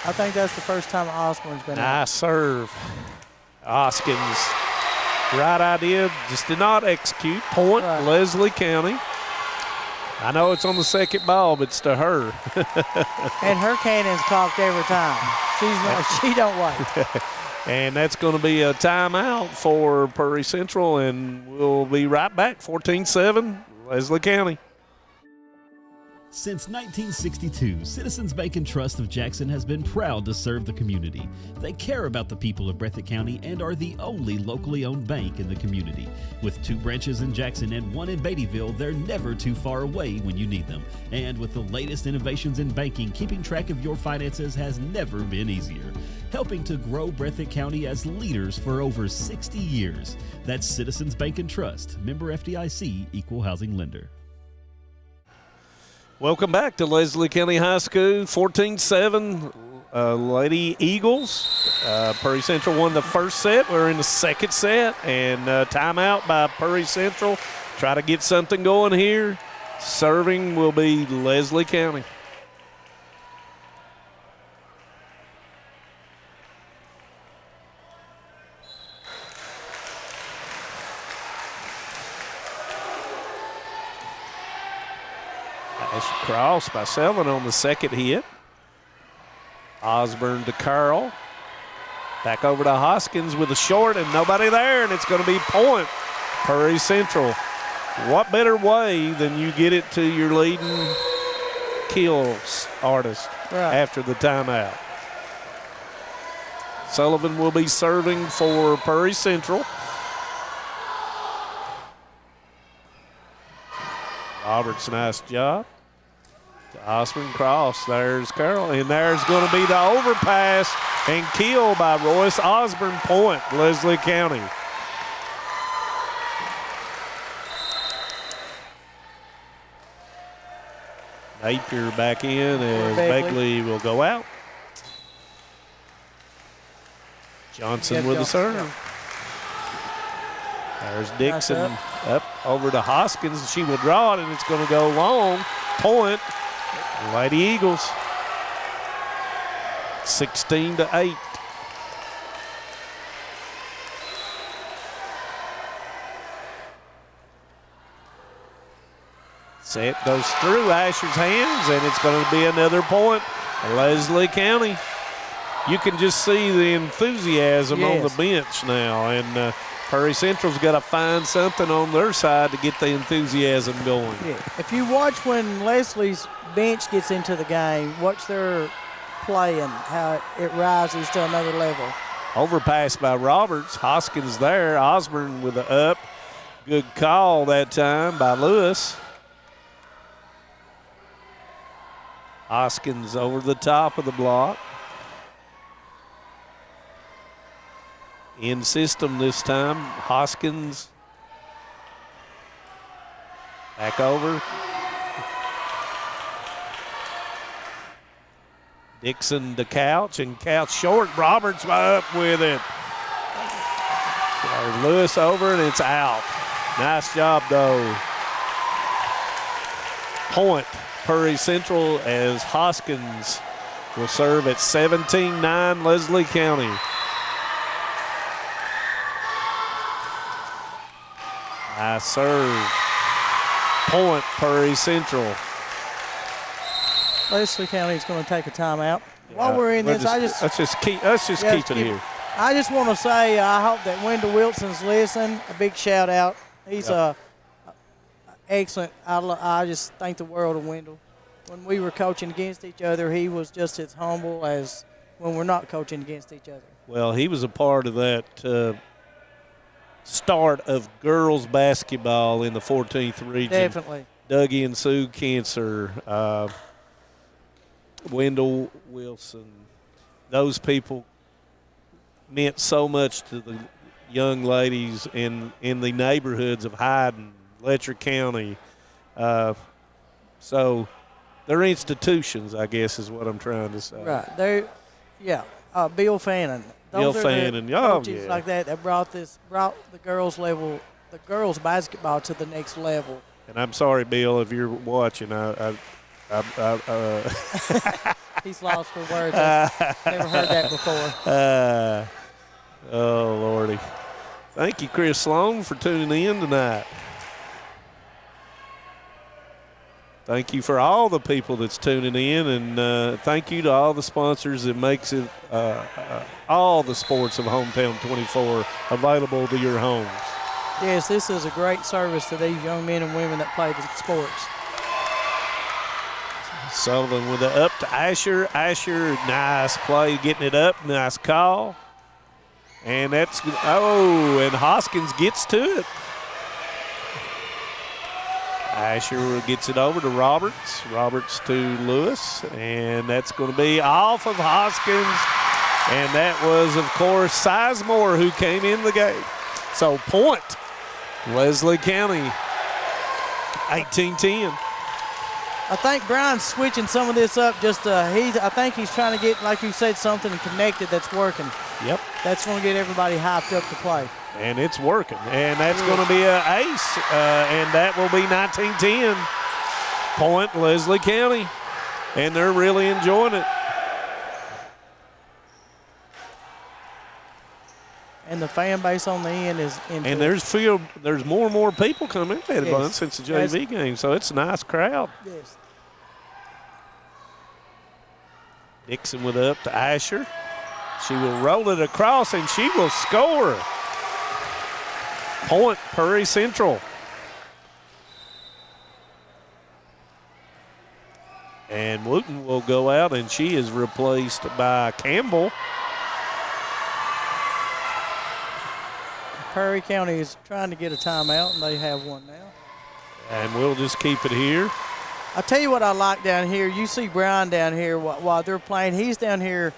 Speaker 5: I think that's the first time Osborne's been in.
Speaker 4: Nice serve. Hoskins, right idea, just did not execute. Point, right. Leslie County. I know it's on the second ball, but it's to her.
Speaker 5: And her cannon's cocked every time. She don't wait.
Speaker 4: And that's going to be a timeout for Perry Central, and we'll be right back. 14-7, Leslie County.
Speaker 1: Since 1962, Citizens Bank and Trust of Jackson has been proud to serve the community. They care about the people of Breathitt County and are the only locally owned bank in the community. With 2 branches in Jackson and 1 in Beattyville, they're never too far away when you need them. And with the latest innovations in banking, keeping track of your finances has never been easier. Helping to grow Breathitt County as leaders for over 60 years. That's Citizens Bank and Trust, member FDIC, equal housing lender.
Speaker 4: Welcome back to Leslie County High School, 14-7, Lady Eagles. Perry Central won the first set. We're in the second set, and timeout by Perry Central. Try to get something going here. Serving will be Leslie County. Cross by Selvin on the second hit. Osborne to Carl. Back over to Hoskins with a short and nobody there, and it's going to be point, Perry Central. What better way than you get it to your leading kills artist after the timeout. Sullivan will be serving for Perry Central. Roberts, nice job. Osborne cross. There's Carroll. And there's going to be the overpass and kill by Royce Osborne. Point, Leslie County. Napier back in as Begley will go out. Johnson with the serve. There's Dixon up over to Hoskins. She will draw it, and it's going to go long. Point, Lady Eagles, 16-8. Set goes through Asher's hands, and it's going to be another point. Leslie County. You can just see the enthusiasm on the bench now, and Prairie Central's got to find something on their side to get the enthusiasm going.
Speaker 5: Yeah. If you watch when Leslie's bench gets into the game, watch their play and how it rises to another level.
Speaker 4: Overpass by Roberts. Hoskins there. Osborne with the up. Good call that time by Lewis. Hoskins over the top of the block. In system this time. Hoskins back over. Dixon to Couch, and Couch short. Roberts up with it. Lewis over, and it's out. Nice job, though. Point Prairie Central as Hoskins will serve at 17-9 Leslie County. Nice serve. Point Prairie Central.
Speaker 5: Leslie County is going to take a timeout. While we're in this,
Speaker 4: let's just keep it here.
Speaker 5: I just want to say I hope that Wendell Wilson's listening. A big shout out. He's excellent. I just think the world of Wendell. When we were coaching against each other, he was just as humble as when we're not coaching against each other.
Speaker 4: Well, he was a part of that start of girls basketball in the 14th region.
Speaker 5: Definitely.
Speaker 4: Dougie and Sue Cancer, Wendell Wilson, those people meant so much to the young ladies in the neighborhoods of Hyden, Letcher County. So they're institutions, I guess, is what I'm trying to say.
Speaker 5: Right. Bill Fannin. Those coaches like that brought the girls basketball to the next level.
Speaker 4: And I'm sorry, Bill, if you're watching.
Speaker 5: He's lost for words. I've never heard that before.
Speaker 4: Oh, Lordy. Thank you, Chris Sloan, for tuning in tonight. Thank you for all the people that's tuning in, and thank you to all the sponsors that makes it all the sports of Hometown 24 available to your homes.
Speaker 5: Yes, this is a great service to these young men and women that play the sports.
Speaker 4: Sullivan with the up to Asher. Asher, nice play, getting it up, nice call. And and Hoskins gets to it. Asher gets it over to Roberts. Roberts to Lewis, and that's going to be off of Hoskins. And that was, of course, Sizemore who came in the game. So point, Leslie County, 18-10.
Speaker 5: I think Brian's switching some of this up. I think he's trying to get, like you said, something connected that's working.
Speaker 4: Yep.
Speaker 5: That's going to get everybody hyped up to play.
Speaker 4: And it's working. And that's going to be an ace. And that will be 19-10. Point Leslie County. And they're really enjoying it.
Speaker 5: And the fan base on the end is into
Speaker 4: and there's more and more people coming in that bunch since the JV game. So it's a nice crowd.
Speaker 5: Yes.
Speaker 4: Dixon with up to Asher. She will roll it across, and she will score. Point Prairie Central. And Wooten will go out, and she is replaced by Campbell.
Speaker 5: Prairie County is trying to get a timeout, and they have one now.
Speaker 4: And we'll just keep it here.
Speaker 5: I'll tell you what I like down here. You see Brian down here while they're playing. He's down here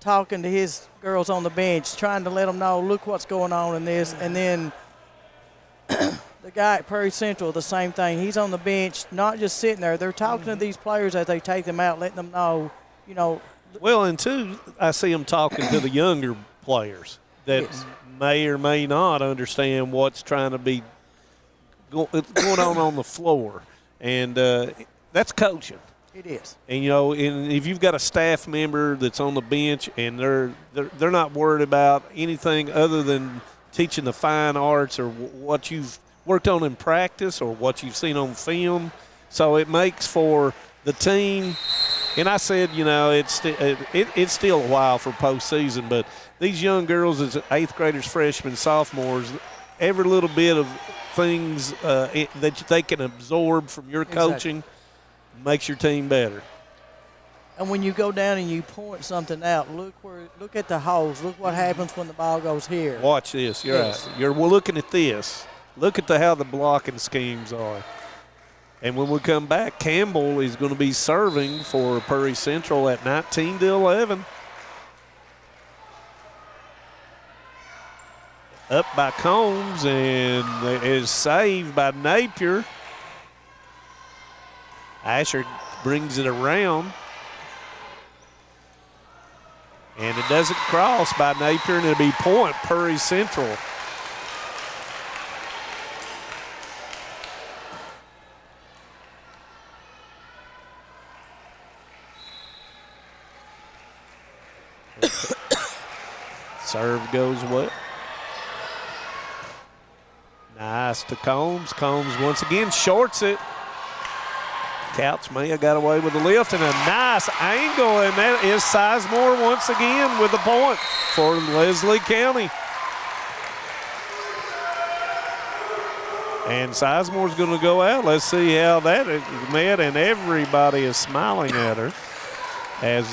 Speaker 5: talking to his girls on the bench, trying to let them know, look what's going on in this. And then the guy at Prairie Central, the same thing. He's on the bench, not just sitting there. They're talking to these players as they take them out, letting them know,
Speaker 4: Well, and two, I see them talking to the younger players that may or may not understand what's trying to be going on the floor. And that's coaching.
Speaker 5: It is.
Speaker 4: And, and if you've got a staff member that's on the bench and they're not worried about anything other than teaching the fine arts or what you've worked on in practice or what you've seen on film, so it makes for the team. And I said, it's still a while for postseason, but these young girls as 8th graders, freshmen, sophomores, every little bit of things that they can absorb from your coaching makes your team better.
Speaker 5: And when you go down and you point something out, look at the holes. Look what happens when the ball goes here.
Speaker 4: Watch this. You're right. We're looking at this. Look at how the blocking schemes are. And when we come back, Campbell is going to be serving for Prairie Central at 19-11. Up by Combs and is saved by Napier. Asher brings it around. And it doesn't cross by Napier, and it'll be point Prairie Central. Serve goes what? Nice to Combs. Combs once again shorts it. Couch may have got away with the lift and a nice angle, and that is Sizemore once again with the point for Leslie County. And Sizemore's going to go out. Let's see how that is met, and everybody is smiling at her. As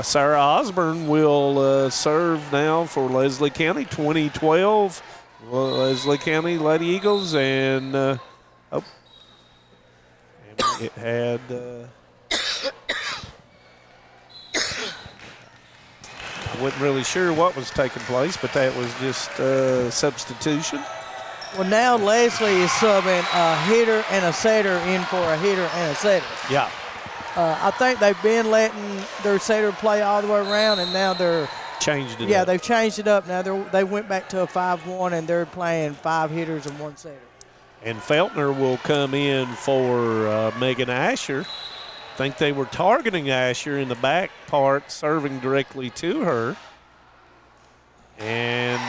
Speaker 4: Sarah Osborne will serve now for Leslie County, 2012. Leslie County Lady Eagles, and it had I wasn't really sure what was taking place, but that was just substitution.
Speaker 5: Well, now Leslie is subbing a hitter and a setter in for a hitter and a setter.
Speaker 4: Yeah.
Speaker 5: I think they've been letting their setter play all the way around, and now they're
Speaker 4: changed it up.
Speaker 5: Yeah, they've changed it up. Now they went back to a 5-1, and they're playing 5 hitters and 1 setter.
Speaker 4: And Feltner will come in for Megan Asher. I think they were targeting Asher in the back part, serving directly to her. And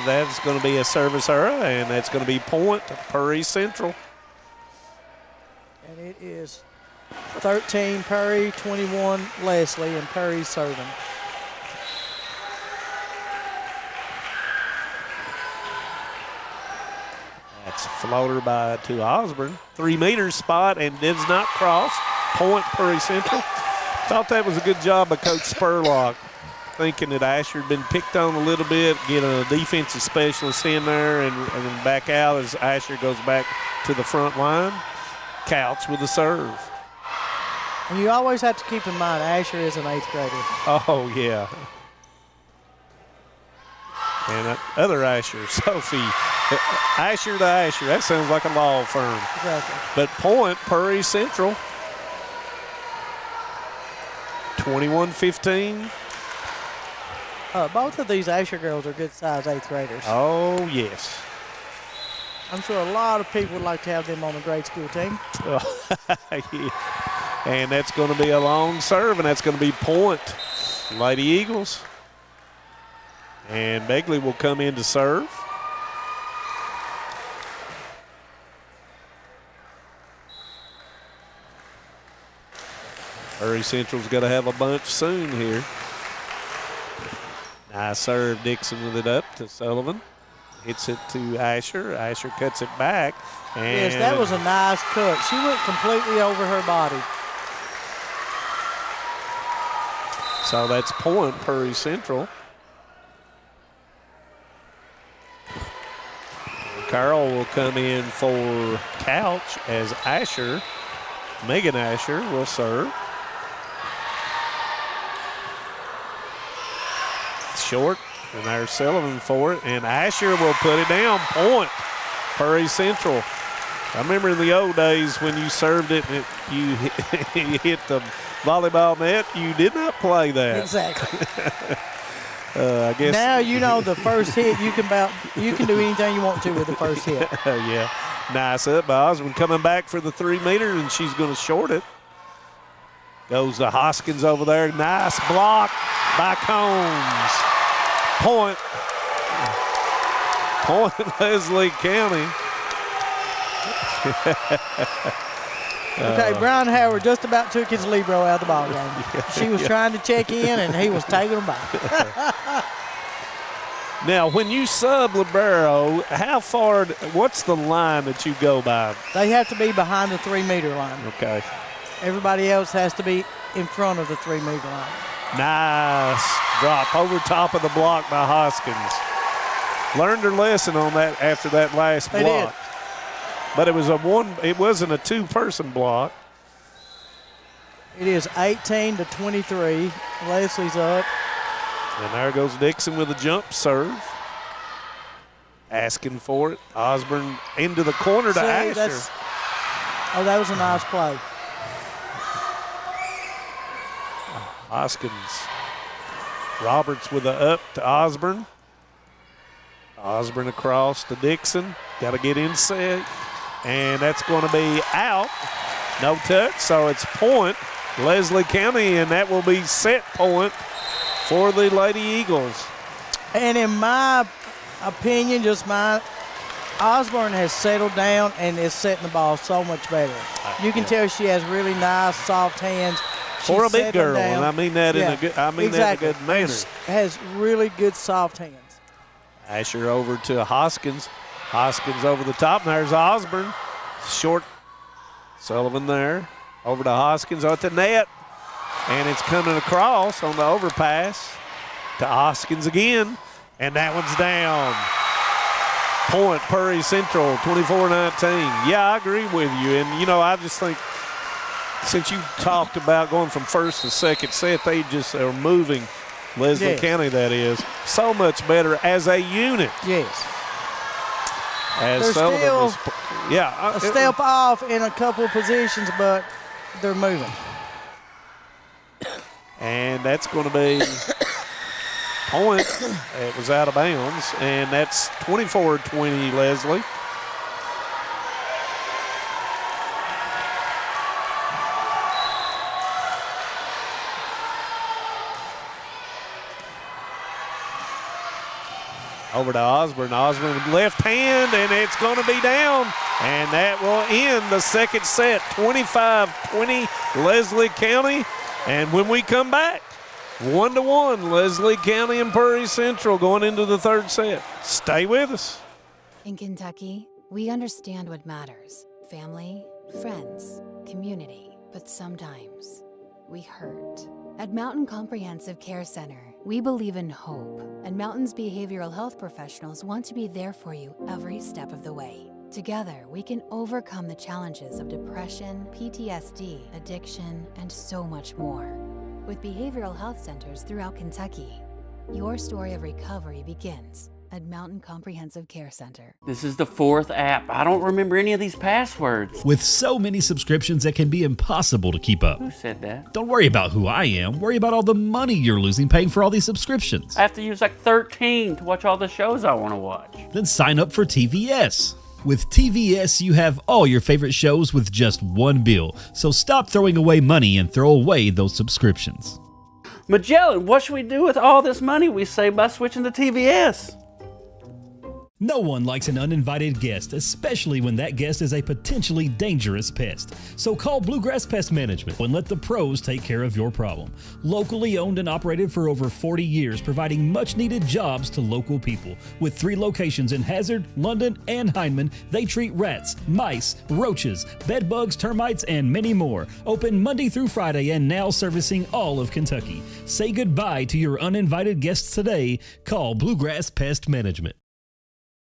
Speaker 4: that's going to be a service error, and that's going to be point to Prairie Central.
Speaker 5: And it is 13 Perry, 21 Leslie, and Perry serving.
Speaker 4: That's a floater to Osborne. 3 meters spot and does not cross. Point Prairie Central. Thought that was a good job by Coach Spurlock, thinking that Asher had been picked on a little bit, getting a defensive specialist in there and then back out as Asher goes back to the front line. Couch with the serve.
Speaker 5: And you always have to keep in mind Asher is an 8th grader.
Speaker 4: Oh, yeah. And other Asher, Sophie. Asher to Asher. That sounds like a law firm.
Speaker 5: Exactly.
Speaker 4: But point Prairie Central. 21-15.
Speaker 5: Both of these Asher girls are good-sized 8th graders.
Speaker 4: Oh, yes.
Speaker 5: I'm sure a lot of people would like to have them on the grade school team.
Speaker 4: Yeah. And that's going to be a long serve, and that's going to be point Lady Eagles. And Begley will come in to serve. Prairie Central's got to have a bunch soon here. Nice serve. Dixon with it up to Sullivan. Hits it to Asher. Asher cuts it back. And
Speaker 5: yes, that was a nice cut. She went completely over her body.
Speaker 4: So that's point Prairie Central. Carl will come in for Couch as Asher, Megan Asher, will serve. Short, and there's Sullivan for it, and Asher will put it down. Point Prairie Central. I remember in the old days when you served it and you hit the volleyball net, you did not play that.
Speaker 5: Exactly.
Speaker 4: I guess
Speaker 5: now you know the first hit you can do anything you want to with the first hit.
Speaker 4: Yeah, nice up by Osborne coming back for the 3 meter, and she's going to short it. Goes to Hoskins over there. Nice block by Combs. Point Leslie County.
Speaker 5: Okay, Brian Howard just about took his libero out of the ball game. She was trying to check in, and he was taking them back.
Speaker 4: Now, when you sub libero, how far? What's the line that you go by?
Speaker 5: They have to be behind the 3-meter line.
Speaker 4: Okay.
Speaker 5: Everybody else has to be in front of the 3-meter line.
Speaker 4: Nice drop over top of the block by Hoskins. Learned her lesson on that after that last block.
Speaker 5: They did.
Speaker 4: But it was it wasn't a two-person block.
Speaker 5: It is 18-23. Leslie's up.
Speaker 4: And there goes Dixon with a jump serve. Asking for it. Osborne into the corner to Asher.
Speaker 5: Oh, that was a nice play.
Speaker 4: Hoskins. Roberts with a up to Osborne. Osborne across to Dixon. Got to get in set. And that's going to be out. No touch, so it's point Leslie County, and that will be set point for the Lady Eagles.
Speaker 5: And in my opinion, just mine, Osborne has settled down and is setting the ball so much better. You can tell she has really nice, soft hands.
Speaker 4: For a big girl, and I mean that in a good, that in a good manner.
Speaker 5: Has really good soft hands.
Speaker 4: Asher over to Hoskins. Hoskins over the top, and there's Osborne. Short Sullivan there. Over to Hoskins at the net. And it's coming across on the overpass to Hoskins again. And that one's down. Point Prairie Central, 24-19. Yeah, I agree with you. And, you know, I just think since you talked about going from first to second set, they just are moving Leslie County, that is, so much better as a unit.
Speaker 5: Yes.
Speaker 4: As
Speaker 5: they're
Speaker 4: Sullivan
Speaker 5: still
Speaker 4: was,
Speaker 5: a step off in a couple of positions, but they're moving.
Speaker 4: And that's going to be point. It was out of bounds, and that's 24-20, Leslie. Over to Osborne. Osborne with left hand, and it's going to be down. And that will end the second set, 25-20, Leslie County. And when we come back, 1-1, Leslie County and Prairie Central going into the third set. Stay with us.
Speaker 2: In Kentucky, we understand what matters. Family, friends, community. But sometimes we hurt. At Mountain Comprehensive Care Center, we believe in hope, and Mountain's behavioral health professionals want to be there for you every step of the way. Together, we can overcome the challenges of depression, PTSD, addiction, and so much more. With behavioral health centers throughout Kentucky, your story of recovery begins at Mountain Comprehensive Care Center.
Speaker 3: This is the fourth app. I don't remember any of these passwords.
Speaker 1: With so many subscriptions, it can be impossible to keep up.
Speaker 3: Who said that?
Speaker 1: Don't worry about who I am. Worry about all the money you're losing paying for all these subscriptions.
Speaker 3: I have to use like 13 to watch all the shows I want to watch.
Speaker 1: Then sign up for TVS. With TVS, you have all your favorite shows with just one bill. So stop throwing away money and throw away those subscriptions.
Speaker 3: Magellan, what should we do with all this money we save by switching to TVS?
Speaker 1: No one likes an uninvited guest, especially when that guest is a potentially dangerous pest. So call Bluegrass Pest Management and let the pros take care of your problem. Locally owned and operated for over 40 years, providing much-needed jobs to local people. With 3 locations in Hazard, London, and Hindman, they treat rats, mice, roaches, bed bugs, termites, and many more. Open Monday through Friday and now servicing all of Kentucky. Say goodbye to your uninvited guests today. Call Bluegrass Pest Management.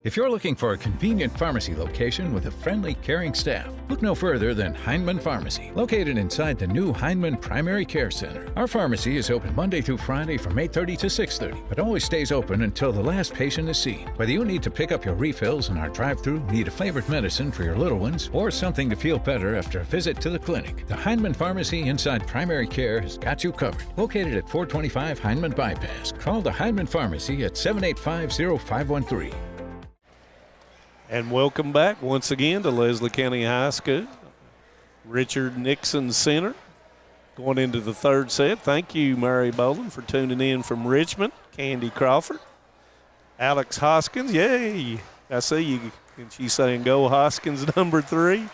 Speaker 6: If you're looking for a convenient pharmacy location with a friendly, caring staff, look no further than Hindman Pharmacy, located inside the new Hindman Primary Care Center. Our pharmacy is open Monday through Friday from 8:30 to 6:30, but always stays open until the last patient is seen. Whether you need to pick up your refills in our drive-thru, need a flavored medicine for your little ones, or something to feel better after a visit to the clinic, the Hindman Pharmacy inside Primary Care has got you covered. Located at 425 Hindman Bypass. Call the Hindman Pharmacy at 785-0513.
Speaker 4: And welcome back once again to Leslie County High School. Richard Nixon Center Going into the third set. Thank you, Mary Boland, for tuning in from Richmond. Candy Crawford. Alex Hoskins, yay. I see you. And she's saying, go Hoskins, number 3.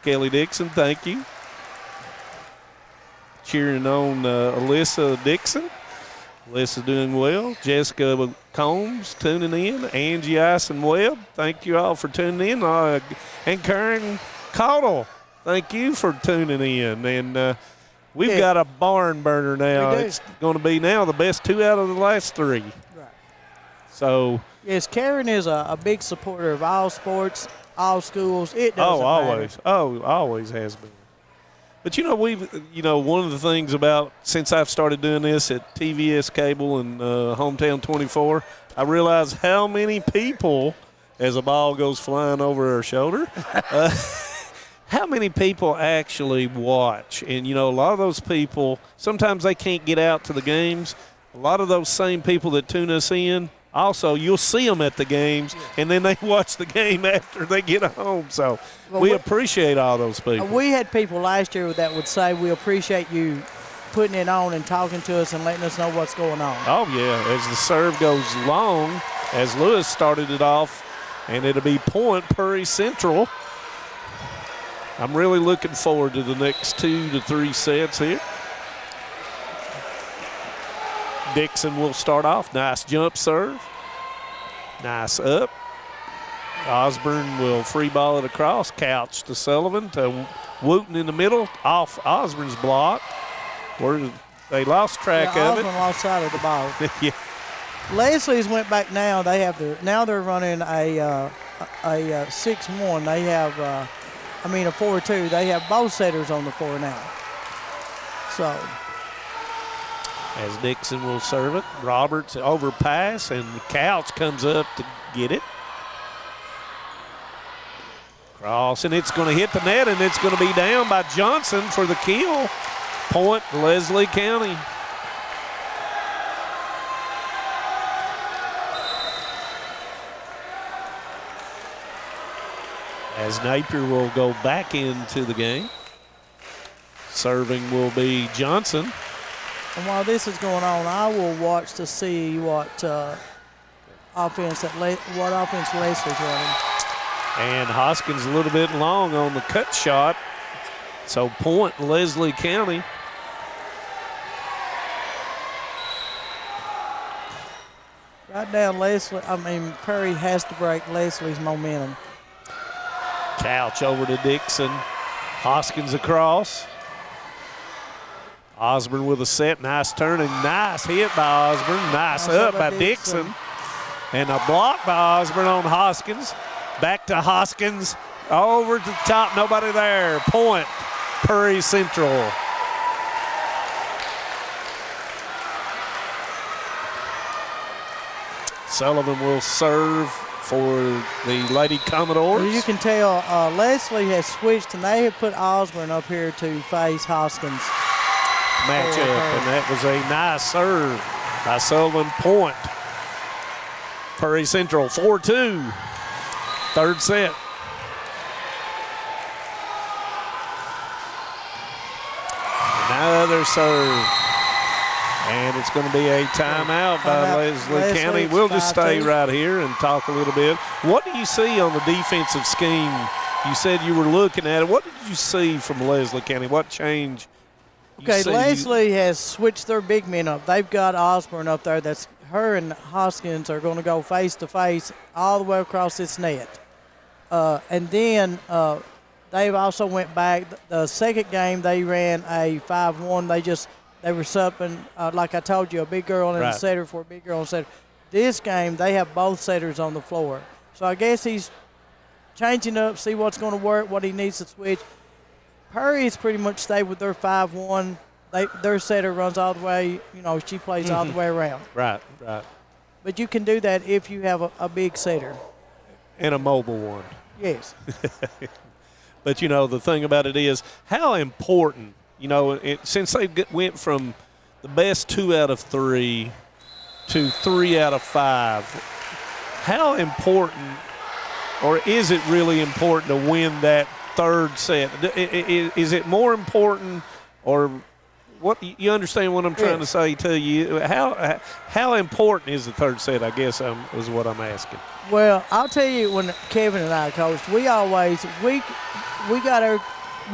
Speaker 4: Kelly Dixon, thank you. Cheering on Alyssa Dixon. Alyssa's doing well. Jessica Combs tuning in. Angie Ison-Webb, thank you all for tuning in. And Karen Caudle, thank you for tuning in. And we've got a barn burner now. It's going to be now the best 2 out of the last 3. Right. So.
Speaker 5: Yes, Karen is a big supporter of all sports, all schools. It doesn't
Speaker 4: always.
Speaker 5: matter.
Speaker 4: Always has been. But, one of the things about since I've started doing this at TVS Cable and Hometown 24, I realize how many people, as a ball goes flying over our shoulder, how many people actually watch. And, a lot of those people, sometimes they can't get out to the games. A lot of those same people that tune us in, also, you'll see them at the games, and then they watch the game after they get home. So we appreciate all those people.
Speaker 5: We had people last year that would say, we appreciate you putting it on and talking to us and letting us know what's going on.
Speaker 4: Oh, yeah. As the serve goes long, as Lewis started it off, and it'll be point Prairie Central. I'm really looking forward to the next 2 to 3 sets here. Dixon will start off. Nice jump serve. Nice up. Osborne will free ball it across. Couch to Sullivan to Wooten in the middle. Off Osborne's block. Where they lost track of it.
Speaker 5: Osborne lost sight of the ball.
Speaker 4: Yeah.
Speaker 5: Leslie's went back now. Now they're running a 6-1. They have a 4-2. They have both setters on the floor now. So.
Speaker 4: As Dixon will serve it. Roberts overpass, and Couch comes up to get it. Cross, and it's going to hit the net, and it's going to be down by Johnson for the kill. Point, Leslie County. As Napier will go back into the game. Serving will be Johnson.
Speaker 5: And while this is going on, I will watch to see what offense Leslie's running.
Speaker 4: And Hoskins a little bit long on the cut shot. So point Leslie County.
Speaker 5: Right now, Prairie has to break Leslie's momentum.
Speaker 4: Couch over to Dixon. Hoskins across. Osborne with a set, nice turn, and nice hit by Osborne. Nice up by Dixon. And a block by Osborne on Hoskins. Back to Hoskins, over to the top, nobody there. Point, Prairie Central. Sullivan will serve for the Lady Commodores.
Speaker 5: Well, you can tell Leslie has switched, and they have put Osborne up here to face Hoskins.
Speaker 4: Match up, and that was a nice serve by Sullivan. Point. Prairie Central 4-2. Third set. Another serve. And it's going to be a timeout by Leslie County. We'll just stay right here and talk a little bit. What do you see on the defensive scheme? You said you were looking at it. What did you see from Leslie County? What change?
Speaker 5: Okay, Leslie has switched their big men up. They've got Osborne up there. That's her and Hoskins are going to go face-to-face all the way across this net. And then they've also went back. The second game, they ran a 5-1. They were supping, like I told you, a big girl and a setter for a big girl and a setter. This game, they have both setters on the floor. So I guess he's changing up, see what's going to work, what he needs to switch. Prairie's pretty much stayed with their 5-1. Their setter runs all the way, she plays all the way around.
Speaker 4: Right.
Speaker 5: But you can do that if you have a big setter.
Speaker 4: And a mobile one.
Speaker 5: Yes.
Speaker 4: But, the thing about it is how important, since they went from the best 2 out of 3 to 3 out of 5, how important, or is it really important to win that third set? Is it more important, or what you understand what I'm trying to say to you? How important is the third set? I guess is what I'm asking.
Speaker 5: Well, I'll tell you, when Kevin and I coached, we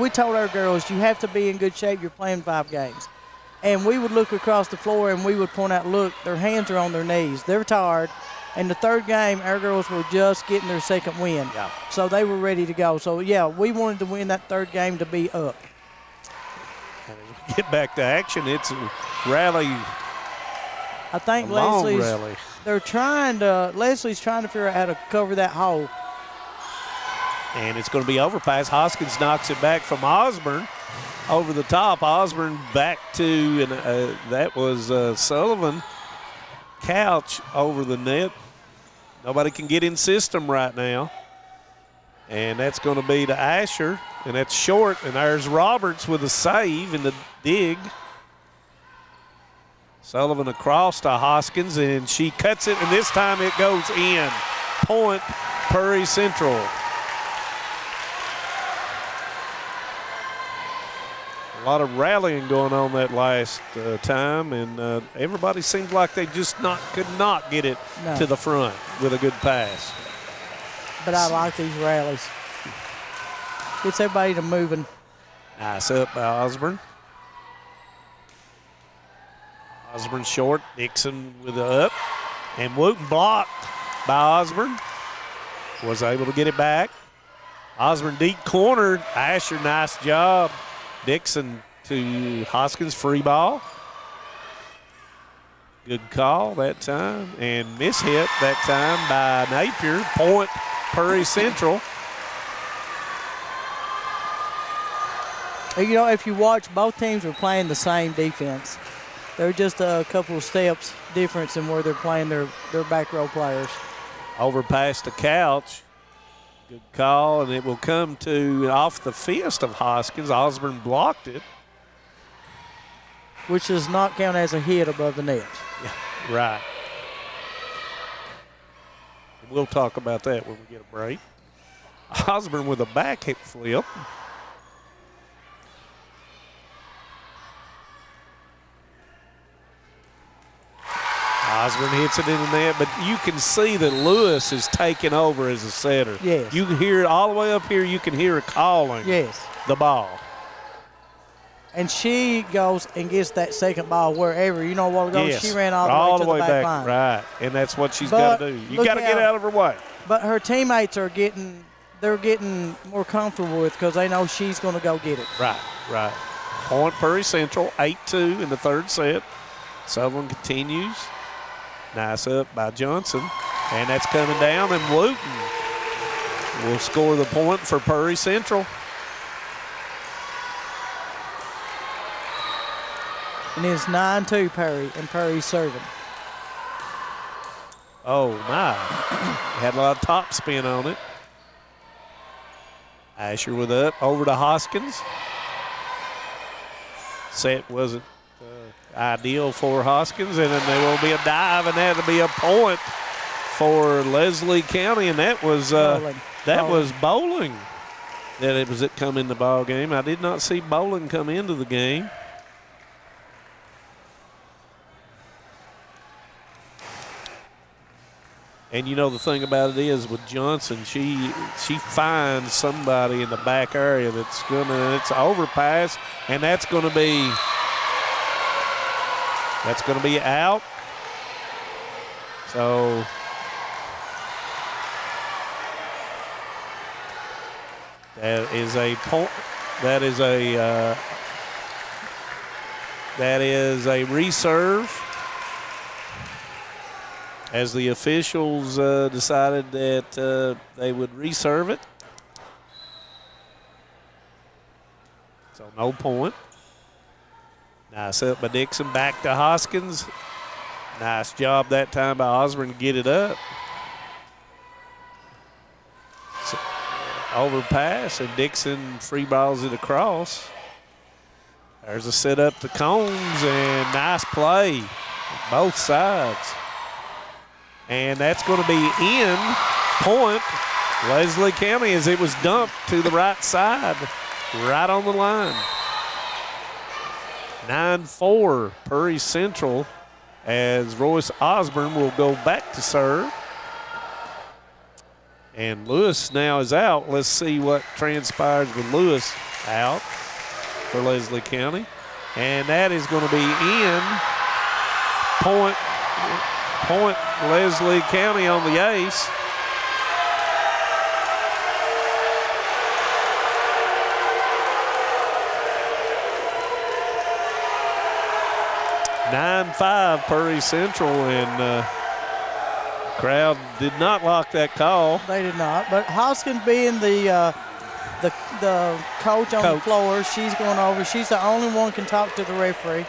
Speaker 5: told our girls, you have to be in good shape. You're playing 5 games. And we would look across the floor and we would point out, look, their hands are on their knees. They're tired. And the third game, our girls were just getting their second win.
Speaker 4: Yeah.
Speaker 5: So they were ready to go. So, yeah, we wanted to win that third game to be up.
Speaker 4: And as we get back to action, it's a rally.
Speaker 5: I think Leslie's trying to figure out how to cover that hole.
Speaker 4: And it's going to be overpass. Hoskins knocks it back from Osborne. Over the top, Osborne back to, and that was Sullivan. Couch over the net. Nobody can get in system right now. And that's going to be to Asher, and that's short. And there's Roberts with a save in the dig. Sullivan across to Hoskins, and she cuts it, and this time it goes in. Point, Prairie Central. A lot of rallying going on that last time, and everybody seemed like they just could not get it to the front with a good pass.
Speaker 5: But I like these rallies. Gets everybody to moving.
Speaker 4: Nice up by Osborne. Osborne short, Dixon with the up, and Wooten blocked by Osborne. Was able to get it back. Osborne deep corner. Asher, nice job. Dixon to Hoskins, free ball. Good call that time, and mishit that time by Napier. Point, Prairie Central.
Speaker 5: You know, if you watch, both teams are playing the same defense. They're just a couple of steps difference in where they're playing their back row players.
Speaker 4: Over past the Couch. Good call, and it will come to off the fist of Hoskins. Osborne blocked it.
Speaker 5: Which does not count as a hit above the net.
Speaker 4: Yeah, right. We'll talk about that when we get a break. Osborne with a back hip flip. Osborne hits it in the net, but you can see that Lewis is taking over as a setter.
Speaker 5: Yes.
Speaker 4: You can hear it all the way up here. You can hear her calling the ball.
Speaker 5: And she goes and gets that second ball wherever. You know, a while ago, she ran all the way to the back line.
Speaker 4: Right, and that's what she's got to do. You got to get out of her way.
Speaker 5: But her teammates are getting more comfortable with because they know she's going to go get it.
Speaker 4: Right. Point Prairie Central, 8-2 in the third set. Sullivan continues. Nice up by Johnson. And that's coming down, and Wooten will score the point for Prairie Central.
Speaker 5: And it's 9-2 Perry, and Perry's serving.
Speaker 4: Oh, my. Had a lot of top spin on it. Asher with up, over to Hoskins. Set wasn't ideal for Hoskins, and then there will be a dive, and that'll be a point for Leslie County, and that was Bowling. That it was it come in the ball game. I did not see Bowling come into the game. And you know the thing about it is with Johnson, she finds somebody in the back area that's gonna, and it's an overpass, and that's gonna be out. So that is a point. That is a reserve. As the officials decided that they would reserve it. So no point. Nice up by Dixon, back to Hoskins. Nice job that time by Osborne to get it up. So, overpass, and Dixon free balls it across. There's a set up to Combs, and nice play, both sides. And that's going to be in point Leslie County as it was dumped to the right side, right on the line. 9-4 Purry Central as Royce Osborne will go back to serve. And Lewis now is out. Let's see what transpires with Lewis out for Leslie County. And that is going to be in. Point Leslie County on the ace. (9-5) Purry Central, and crowd did not like that call.
Speaker 5: They did not, but Hoskins being the coach on the floor, she's going over. She's the only one can talk to the referee.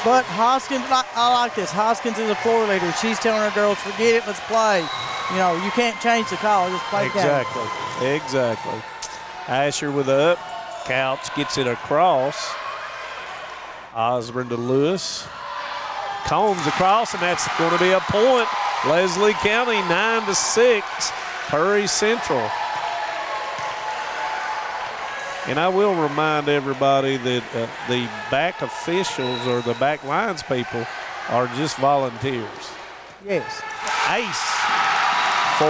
Speaker 5: But Hoskins, I like this. Hoskins is a floor leader. She's telling her girls, forget it, let's play. You know, you can't change the call, just play
Speaker 4: Exactly, exactly. Asher with the up. Couch gets it across. Osborne to Lewis. Combs across, and that's going to be a point. Leslie County 9-6, Purry Central. And I will remind everybody that the back officials or the back lines people are just volunteers.
Speaker 5: Yes.
Speaker 4: Ace for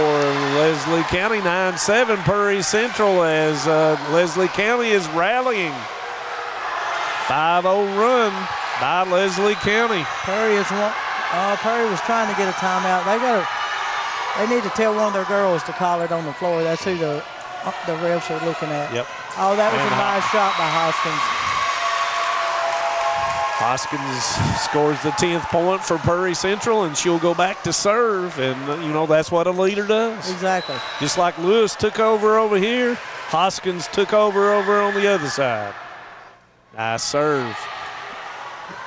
Speaker 4: Leslie County, 9-7 Purry Central as Leslie County is rallying. 5-0 run by Leslie County.
Speaker 5: Purry was trying to get a timeout. They need to tell one of their girls to call it on the floor. That's who the refs are looking at.
Speaker 4: Yep.
Speaker 5: Oh, that was a nice shot by Hoskins.
Speaker 4: Hoskins scores the 10th point for Purry Central, and she'll go back to serve. And, you know, that's what a leader does.
Speaker 5: Exactly.
Speaker 4: Just like Lewis took over here, Hoskins took over on the other side. Nice serve.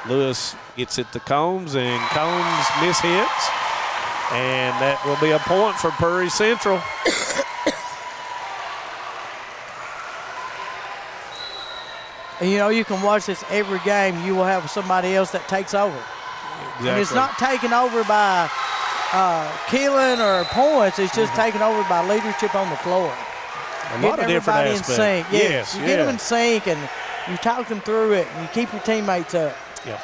Speaker 4: Lewis gets it to Combs, and Combs mishits. And that will be a point for Purry Central.
Speaker 5: And you know, you can watch this every game. You will have somebody else that takes over.
Speaker 4: Exactly.
Speaker 5: And it's not taken over by killing or points. It's just taken over by leadership on the floor.
Speaker 4: A lot of different aspects.
Speaker 5: In sync.
Speaker 4: Yes,
Speaker 5: you get them in sync, and you talk them through it, and you keep your teammates up.
Speaker 4: Yep.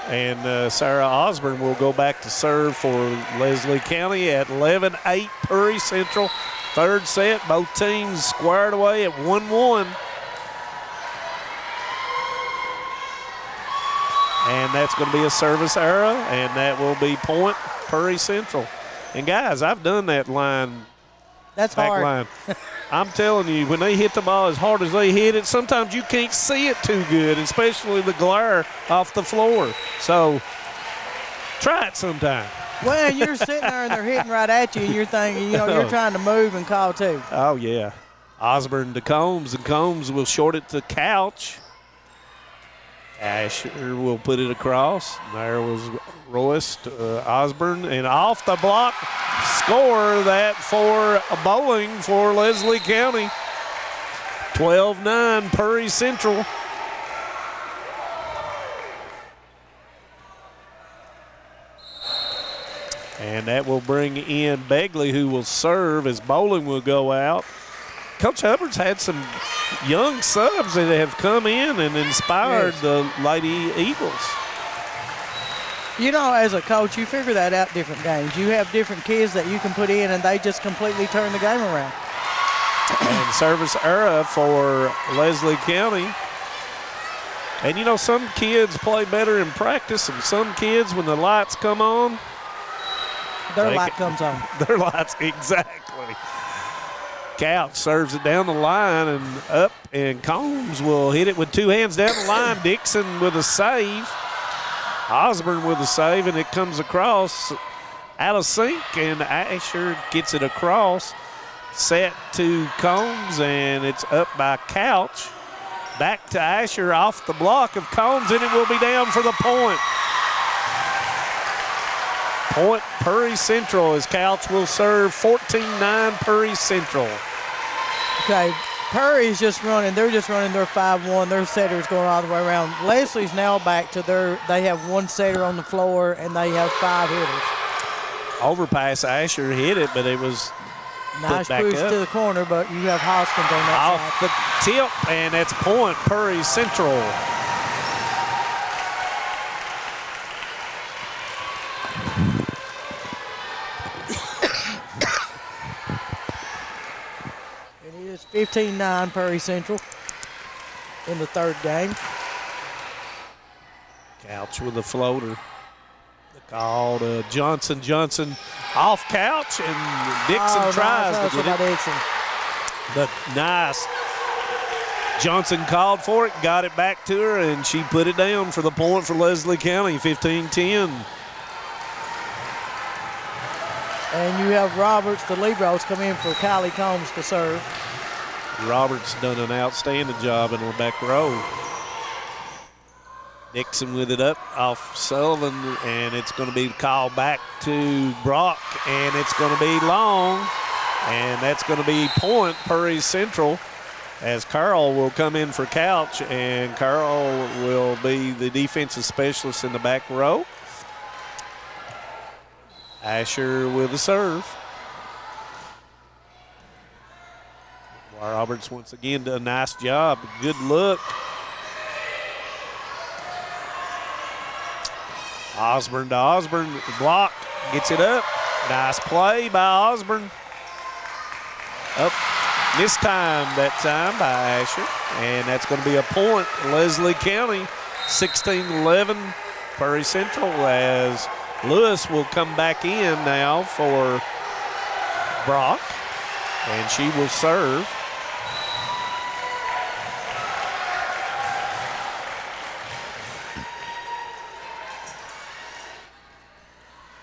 Speaker 4: And Sarah Osborne will go back to serve for Leslie County at 11-8 Purry Central. Third set, both teams squared away at 1-1. And that's going to be a service error, and that will be point Purry Central. And guys, I've done that line.
Speaker 5: That's
Speaker 4: back
Speaker 5: hard.
Speaker 4: Line. I'm telling you, when they hit the ball as hard as they hit it, sometimes you can't see it too good, especially the glare off the floor. So try it sometime.
Speaker 5: Well, you're sitting there and they're hitting right at you, and you're thinking, you know, you're trying to move and call too.
Speaker 4: Oh, yeah. Osborne to Combs, and Combs will short it to Couch. Asher will put it across. There was Royce Osborne, and off the block, score that for a bowling for Leslie County. 12-9 Purry Central. And that will bring in Begley, who will serve as bowling will go out. Coach Hubbard's had some young subs that have come in and inspired the Lady Eagles.
Speaker 5: You know, as a coach, you figure that out different games. You have different kids that you can put in, and they just completely turn the game around.
Speaker 4: And service error for Leslie County. And, you know, some kids play better in practice, and some kids, when the lights come on,
Speaker 5: their light comes on.
Speaker 4: Their lights, exactly. Couch serves it down the line and up, and Combs will hit it with two hands down the line. Dixon with a save. Osborne with a save, and it comes across out of sync, and Asher gets it across. Set to Combs, and it's up by Couch. Back to Asher off the block of Combs, and it will be down for the point. Point Purry Central as Couch will serve. 14-9 Purry Central.
Speaker 5: Okay, Purry's just running. They're just running their 5-1. Their setter's going all the way around. Leslie's now back to they have one setter on the floor, and they have 5 hitters.
Speaker 4: Overpass, Asher hit it, but it was
Speaker 5: Nice
Speaker 4: back
Speaker 5: push
Speaker 4: up.
Speaker 5: to the corner, but you have Hoskins on that
Speaker 4: Off
Speaker 5: side.
Speaker 4: the tip, and that's point, Prairie Central.
Speaker 5: It is 15-9 Prairie Central in the third game.
Speaker 4: Couch with a floater. The call to Johnson. Johnson off couch, and Dixon tries to get it.
Speaker 5: Dixon.
Speaker 4: But nice. Johnson called for it, got it back to her, and she put it down for the point for Leslie County, 15-10.
Speaker 5: And you have Roberts, the Libros, come in for Kylie Combs to serve.
Speaker 4: Roberts done an outstanding job in the back row. Dixon with it up off Sullivan, and it's going to be called back to Brock, and it's going to be long, and that's going to be point Prairie Central, as Carl will come in for Couch, and Carl will be the defensive specialist in the back row. Asher with the serve. Roberts once again did a nice job. Good look. Osborne to Osborne. Block. Gets it up. Nice play by Osborne. Up. Missed time that time by Asher. And that's going to be a point. Leslie County, 16-11. Prairie Central, as Lewis will come back in now for Brock. And she will serve.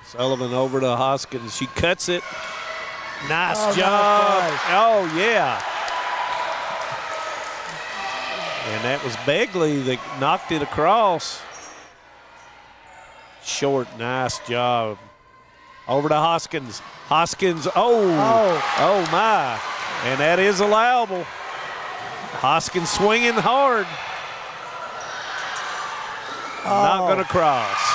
Speaker 4: Sullivan over to Hoskins. She cuts it. Nice job.
Speaker 5: Nice.
Speaker 4: Oh, yeah. And that was Begley that knocked it across. Short, nice job. Over to Hoskins. Hoskins, oh my. And that is allowable. Hoskins swinging hard. Not going to cross.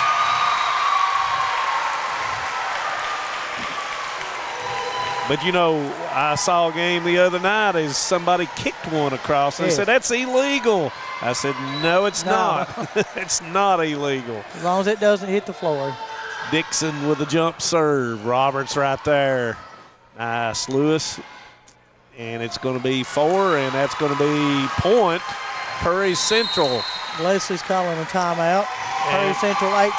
Speaker 4: But, you know, I saw a game the other night as somebody kicked one across. And they said, that's illegal. I said, no, it's not. It's not illegal.
Speaker 5: As long as it doesn't hit the floor.
Speaker 4: Dixon with a jump serve. Roberts right there. Nice. Lewis. And it's going to be 4, and that's going to be point. Prairie Central.
Speaker 5: Leslie's calling a timeout. Prairie Central 18,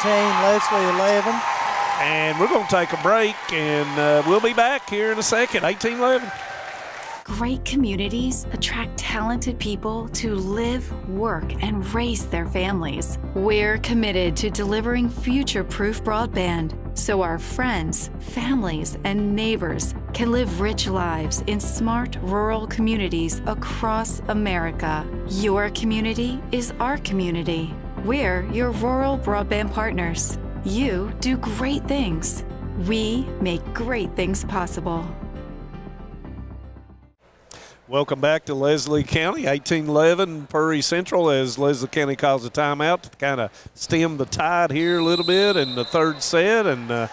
Speaker 5: Leslie 11.
Speaker 4: And we're going to take a break, and we'll be back here in a second. 18-11.
Speaker 7: Great communities attract talented people to live, work, and raise their families. We're committed to delivering future-proof broadband so our friends, families, and neighbors can live rich lives in smart rural communities across America. Your community is our community. We're your rural broadband partners. You do great things. We make great things possible.
Speaker 4: Welcome back to Leslie County, 18-11 Prairie Central, as Leslie County calls a timeout to kind of stem the tide here a little bit in the third set. And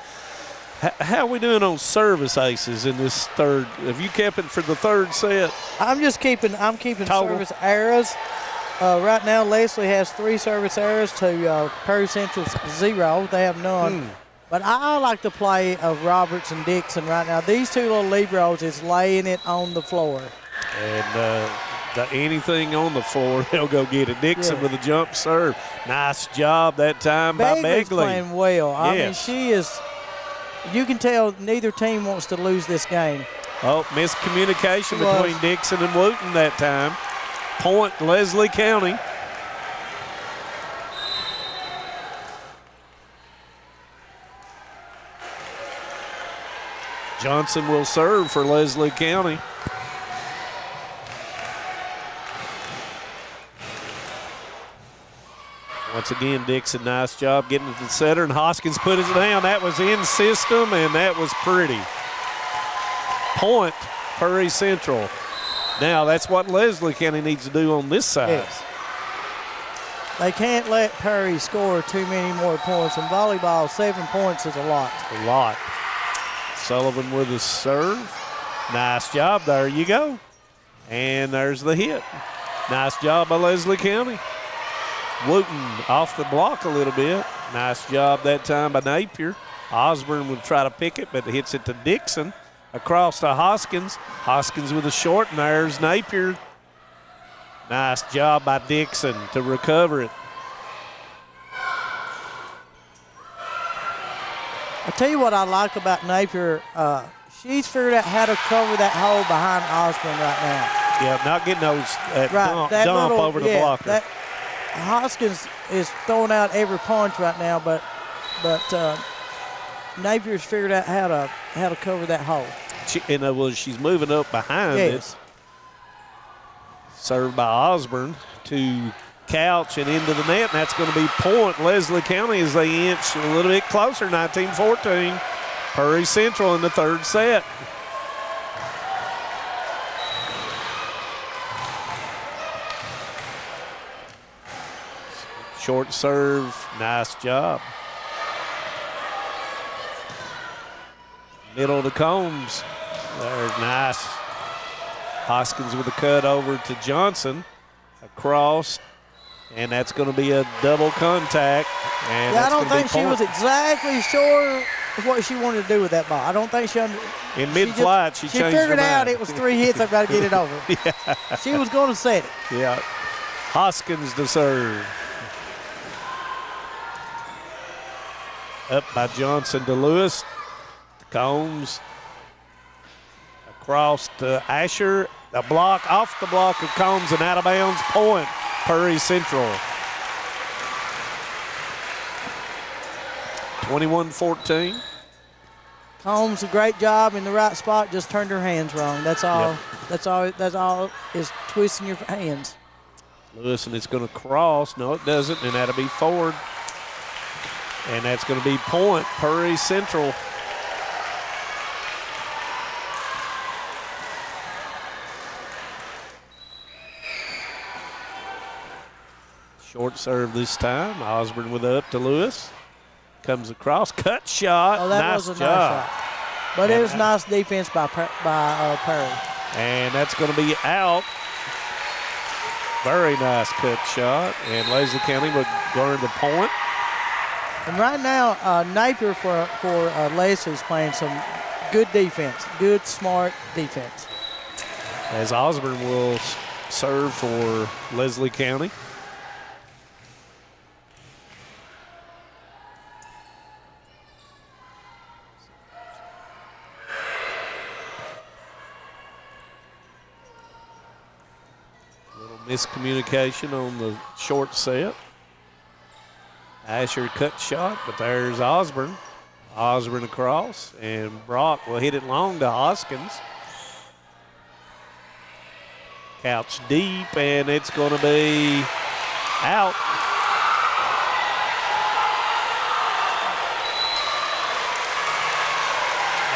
Speaker 4: how are we doing on service aces in this third? Have you kept it for the third set?
Speaker 5: I'm keeping
Speaker 4: Total.
Speaker 5: service errors. Right now, Leslie has 3 service errors to Prairie Central's 0. They have none. But I like the play of Roberts and Dixon right now. These two little Libros is laying it on the floor.
Speaker 4: And anything on the floor, they'll go get it. Dixon with a jump serve. Nice job that time by
Speaker 5: Begley's
Speaker 4: Begley.
Speaker 5: playing well. I mean,
Speaker 4: Yes.
Speaker 5: she is – you can tell neither team wants to lose this game.
Speaker 4: Oh, miscommunication between Dixon and Wooten that time. Point Leslie County. Johnson will serve for Leslie County. Once again, Dixon, nice job getting it to the setter, and Hoskins put it down. That was in system, and that was pretty. Point, Prairie Central. Now, that's what Leslie County needs to do on this side.
Speaker 5: Yes. They can't let Perry score too many more points. In volleyball, 7 points is a lot.
Speaker 4: A lot. Sullivan with a serve. Nice job. There you go. And there's the hit. Nice job by Leslie County. Wooten off the block a little bit. Nice job that time by Napier. Osborne would try to pick it, but hits it to Dixon. Across to Hoskins. Hoskins with a short, and there's Napier. Nice job by Dixon to recover it.
Speaker 5: I'll tell you what I like about Napier. She's figured out how to cover that hole behind Osborne right now.
Speaker 4: Yeah, not getting those dump
Speaker 5: little,
Speaker 4: over the blocker.
Speaker 5: Hoskins is throwing out every punch right now, but Napier's figured out how to cover that hole.
Speaker 4: She's moving up behind it. Served by Osborne to Couch and into the net, and that's going to be point. Leslie County as they inch a little bit closer, 19-14. Prairie Central in the third set. Short serve, nice job. Middle to Combs. There's nice. Hoskins with a cut over to Johnson. Across, and that's going to be a double contact. And
Speaker 5: I don't think she was exactly sure what she wanted to do with that ball. I don't think she
Speaker 4: in mid-flight, she changed her mind.
Speaker 5: She figured out it was 3 hits, I've got to get it over.
Speaker 4: Yeah.
Speaker 5: She was going to set it.
Speaker 4: Yeah. Hoskins to serve. Up by Johnson to Lewis. Combs. Across to Asher. The block, off the block of Combs and out of bounds. Point, Prairie Central. 21-14.
Speaker 5: Combs, a great job in the right spot, just turned her hands wrong. That's all. Yep. That's all is twisting your hands.
Speaker 4: Lewis, and it's going to cross. No, it doesn't, and that'll be forward. And that's going to be point, Prairie Central. Short serve this time. Osborne with up to Lewis. Comes across, cut shot.
Speaker 5: Oh, that
Speaker 4: nice
Speaker 5: was a
Speaker 4: job.
Speaker 5: nice shot. But it was nice defense by Perry.
Speaker 4: And that's going to be out. Very nice cut shot. And Leslie County will guard the point.
Speaker 5: And right now, Napier for Leslie is playing some good defense. Good, smart defense.
Speaker 4: As Osborne will serve for Leslie County. Miscommunication on the short set. Asher cut shot, but there's Osborne. Osborne across, and Brock will hit it long to Hoskins. Couch deep, and it's going to be out.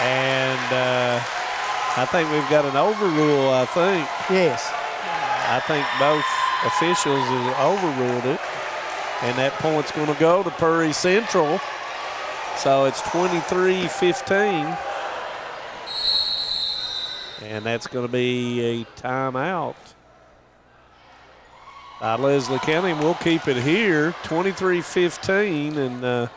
Speaker 4: And I think we've got an overrule, I think.
Speaker 5: Yes.
Speaker 4: I think both officials have overruled it, and that point's going to go to Prairie Central. So it's 23-15, and that's going to be a timeout by Leslie County, and we'll keep it here, 23-15, and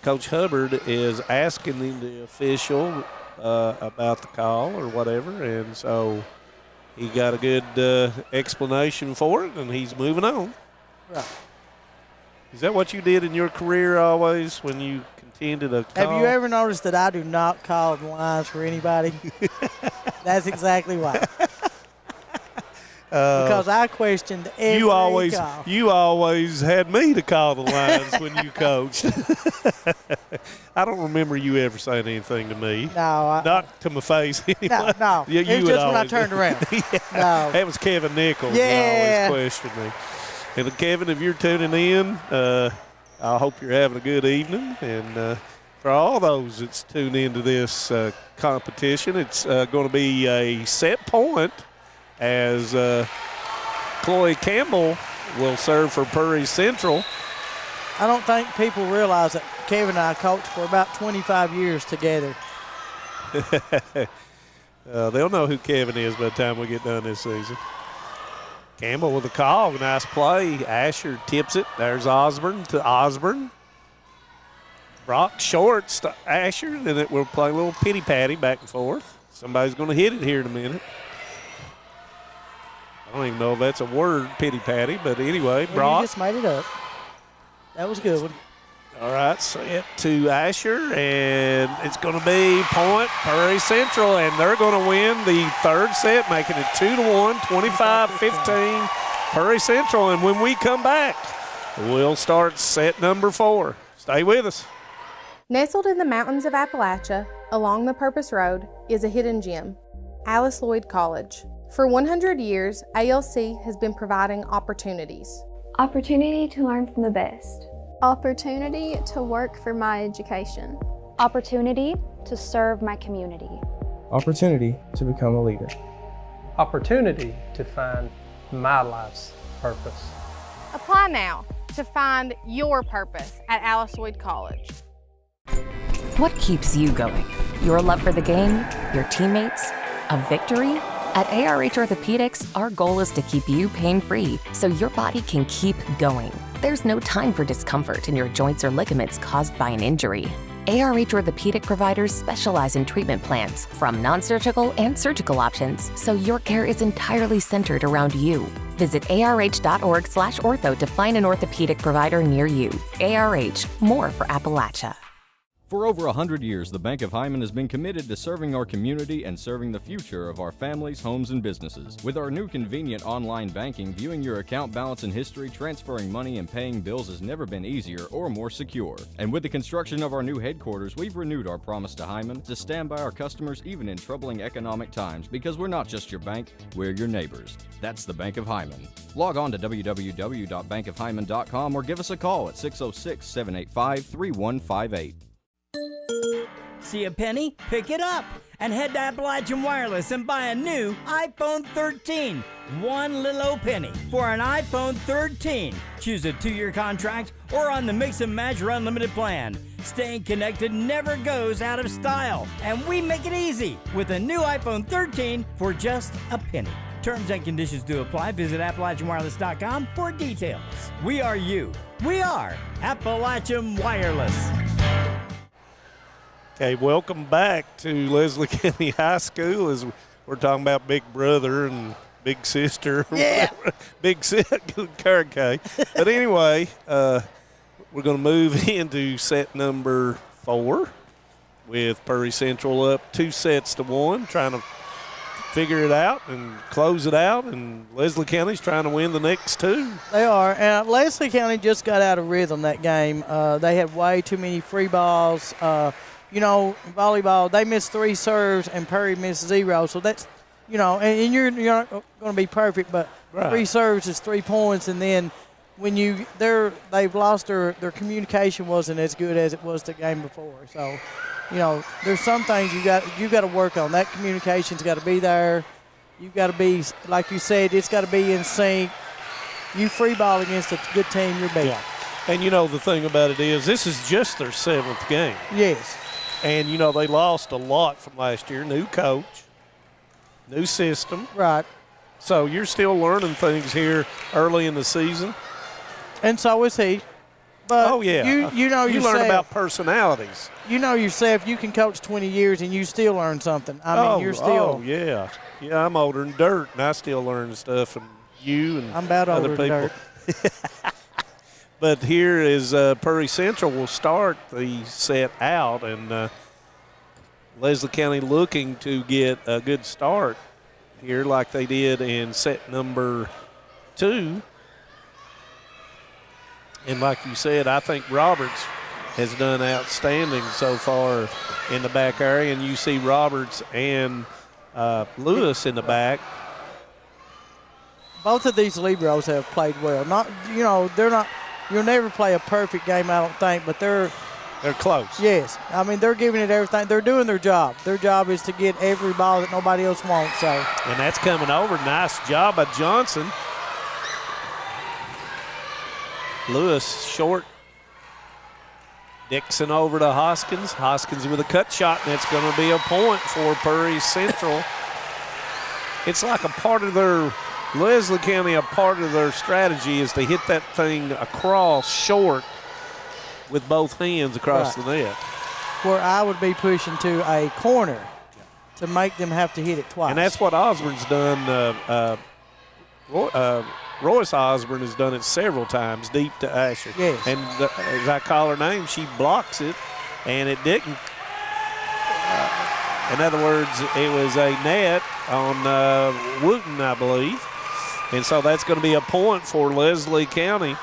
Speaker 4: Coach Hubbard is asking the official about the call or whatever, and so he got a good explanation for it, and he's moving on.
Speaker 5: Right.
Speaker 4: Is that what you did in your career always when you contended a call?
Speaker 5: Have you ever noticed that I do not call the lines for anybody? That's exactly why. Because I questioned every call.
Speaker 4: You always had me to call the lines when you coached. I don't remember you ever saying anything to me.
Speaker 5: No.
Speaker 4: Not to my face anyway.
Speaker 5: No.
Speaker 4: You
Speaker 5: it was just when I turned around.
Speaker 4: Yeah.
Speaker 5: No.
Speaker 4: That was Kevin Nichols.
Speaker 5: Yeah.
Speaker 4: Who always questioned me. And Kevin, if you're tuning in, I hope you're having a good evening. And for all those that's tuned into this competition, it's going to be a set point as Chloe Campbell will serve for Prairie Central.
Speaker 5: I don't think people realize that Kevin and I coached for about 25 years together.
Speaker 4: They'll know who Kevin is by the time we get done this season. Campbell with a call. Nice play. Asher tips it. There's Osborne to Osborne. Brock shorts to Asher. Then we'll play a little pity-patty back and forth. Somebody's going to hit it here in a minute. I don't even know if that's a word, pity-patty, but anyway,
Speaker 5: Well,
Speaker 4: Brock.
Speaker 5: you just made it up. That was a good one.
Speaker 4: All right, set to Asher, and it's going to be point Prairie Central, and they're going to win the third set, making it 2-1, 25-15, Prairie Central. And when we come back, we'll start set number 4. Stay with us.
Speaker 8: Nestled in the mountains of Appalachia, along the Purpose Road, is a hidden gem, Alice Lloyd College. For 100 years, ALC has been providing opportunities.
Speaker 9: Opportunity to learn from the best.
Speaker 10: Opportunity to work for my education.
Speaker 9: Opportunity to serve my community.
Speaker 22: Opportunity to become a leader.
Speaker 12: Opportunity to find my life's purpose.
Speaker 8: Apply now to find your purpose at Alice Lloyd College.
Speaker 13: What keeps you going? Your love for the game? Your teammates? A victory? At ARH Orthopedics, our goal is to keep you pain-free so your body can keep going. There's no time for discomfort in your joints or ligaments caused by an injury. ARH Orthopedic providers specialize in treatment plans, from non-surgical and surgical options, so your care is entirely centered around you. Visit arh.org/ortho to find an orthopedic provider near you. ARH, more for Appalachia.
Speaker 14: For over 100 years, the Bank of Hyman has been committed to serving our community and serving the future of our families, homes, and businesses. With our new convenient online banking, viewing your account balance and history, transferring money, and paying bills has never been easier or more secure. And with the construction of our new headquarters, we've renewed our promise to Hyman to stand by our customers even in troubling economic times, because we're not just your bank, we're your neighbors. That's the Bank of Hyman. Log on to www.bankofhyman.com or give us a call at 606-785-3158.
Speaker 15: See a penny? Pick it up and head to Appalachian Wireless and buy a new iPhone 13. One little old penny for an iPhone 13. Choose a 2-year contract or on the Mix and Match or Unlimited plan. Staying connected never goes out of style, and we make it easy with a new iPhone 13 for just a penny. Terms and conditions do apply. Visit AppalachianWireless.com for details. We are you. We are Appalachian Wireless.
Speaker 4: Okay, welcome back to Leslie County High School as we're talking about Big Brother and Big Sister.
Speaker 5: Yeah.
Speaker 4: Big Sister, Cake. But anyway, we're going to move into set number 4 with Prairie Central up 2-1, trying to figure it out and close it out, and Leslie County's trying to win the next 2.
Speaker 5: They are, and Leslie County just got out of rhythm that game. They had way too many free balls. Volleyball, they missed 3 serves and Perry missed 0. So that's, and you're not going to be perfect, but
Speaker 4: right.
Speaker 5: 3 serves is 3 points. And then when they've lost their communication wasn't as good as it was the game before. So, there's some things you got to work on. That communication's got to be there. You've got to be, like you said, it's got to be in sync. You free ball against a good team, you're beating.
Speaker 4: Yeah. And the thing about it is, this is just their 7th game.
Speaker 5: Yes.
Speaker 4: And, they lost a lot from last year. New coach, new system.
Speaker 5: Right.
Speaker 4: So you're still learning things here early in the season.
Speaker 5: And so is he. But
Speaker 4: oh, yeah.
Speaker 5: You
Speaker 4: learn about personalities.
Speaker 5: You know yourself, you can coach 20 years and you still learn something. I mean, you're still.
Speaker 4: Oh, yeah. Yeah, I'm older than dirt, and I still learn stuff from you and
Speaker 5: I'm about
Speaker 4: other
Speaker 5: older
Speaker 4: people.
Speaker 5: than dirt.
Speaker 4: But here is Prairie Central will start the set out, and Leslie County looking to get a good start here like they did in set number 2. And like you said, I think Roberts has done outstanding so far in the back area, and you see Roberts and Lewis in the back.
Speaker 5: Both of these liberos have played well. They're not. You'll never play a perfect game, I don't think, but they're
Speaker 4: close.
Speaker 5: Yes. I mean, they're giving it everything. They're doing their job. Their job is to get every ball that nobody else wants. So.
Speaker 4: And that's coming over. Nice job by Johnson. Lewis short. Dixon over to Hoskins. Hoskins with a cut shot, and it's going to be a point for Perry Central. It's like a part of their, Leslie County, a part of their strategy is to hit that thing across short with both hands across the net.
Speaker 5: Where I would be pushing to a corner to make them have to hit it twice.
Speaker 4: And that's what Osborne's done. Royce Osborne has done it several times deep to Asher.
Speaker 5: Yes.
Speaker 4: And as I call her name, she blocks it, and it didn't. In other words, it was a net on Wooten, I believe. And so that's going to be a point for Leslie County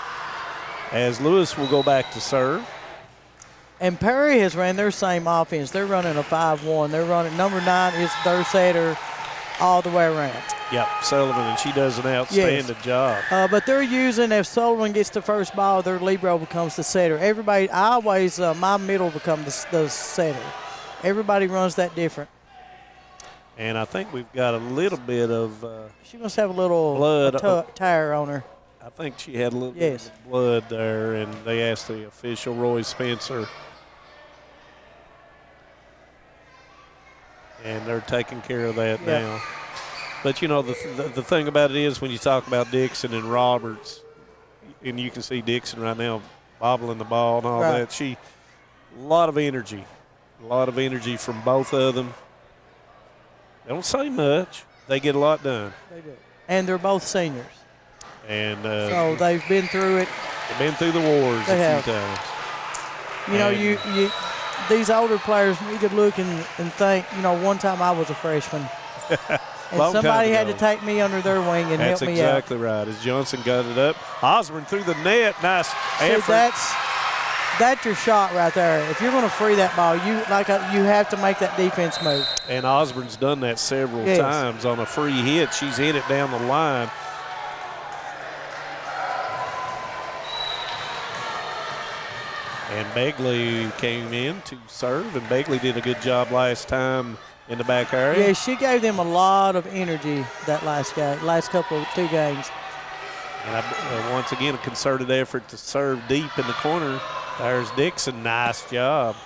Speaker 4: as Lewis will go back to serve.
Speaker 5: And Perry has ran their same offense. They're running a 5-1. They're running number 9 is their setter all the way around.
Speaker 4: Yep, Sullivan, and she does an outstanding job.
Speaker 5: But they're using, if Sullivan gets the first ball, their libero becomes the setter. Everybody, I always, my middle becomes the setter. Everybody runs that different.
Speaker 4: And I think we've got a little bit of
Speaker 5: she must have a little
Speaker 4: blood
Speaker 5: tire on her.
Speaker 4: I think she had a little bit of blood there, and they asked the official, Roy Spencer. And they're taking care of that now. But, you know, the thing about it is when you talk about Dixon and Roberts, and you can see Dixon right now bobbling the ball and all that, a lot of energy from both of them. They don't say much. They get a lot done.
Speaker 5: They do. And they're both seniors.
Speaker 4: And
Speaker 5: so they've been through it.
Speaker 4: They've been through the wars a few times.
Speaker 5: You know, you these older players need to look and think, you know, one time I was a freshman. And somebody had to take me under their wing and help me out.
Speaker 4: That's exactly right. As Johnson got it up. Osborne through the net. Nice effort.
Speaker 5: That's your shot right there. If you're going to free that ball, you have to make that defense move.
Speaker 4: And Osborne's done that several times on a free hit. She's hit it down the line. And Begley came in to serve, and Begley did a good job last time in the back area.
Speaker 5: Yeah, she gave them a lot of energy that last two games.
Speaker 4: And once again, a concerted effort to serve deep in the corner. There's Dixon, nice job.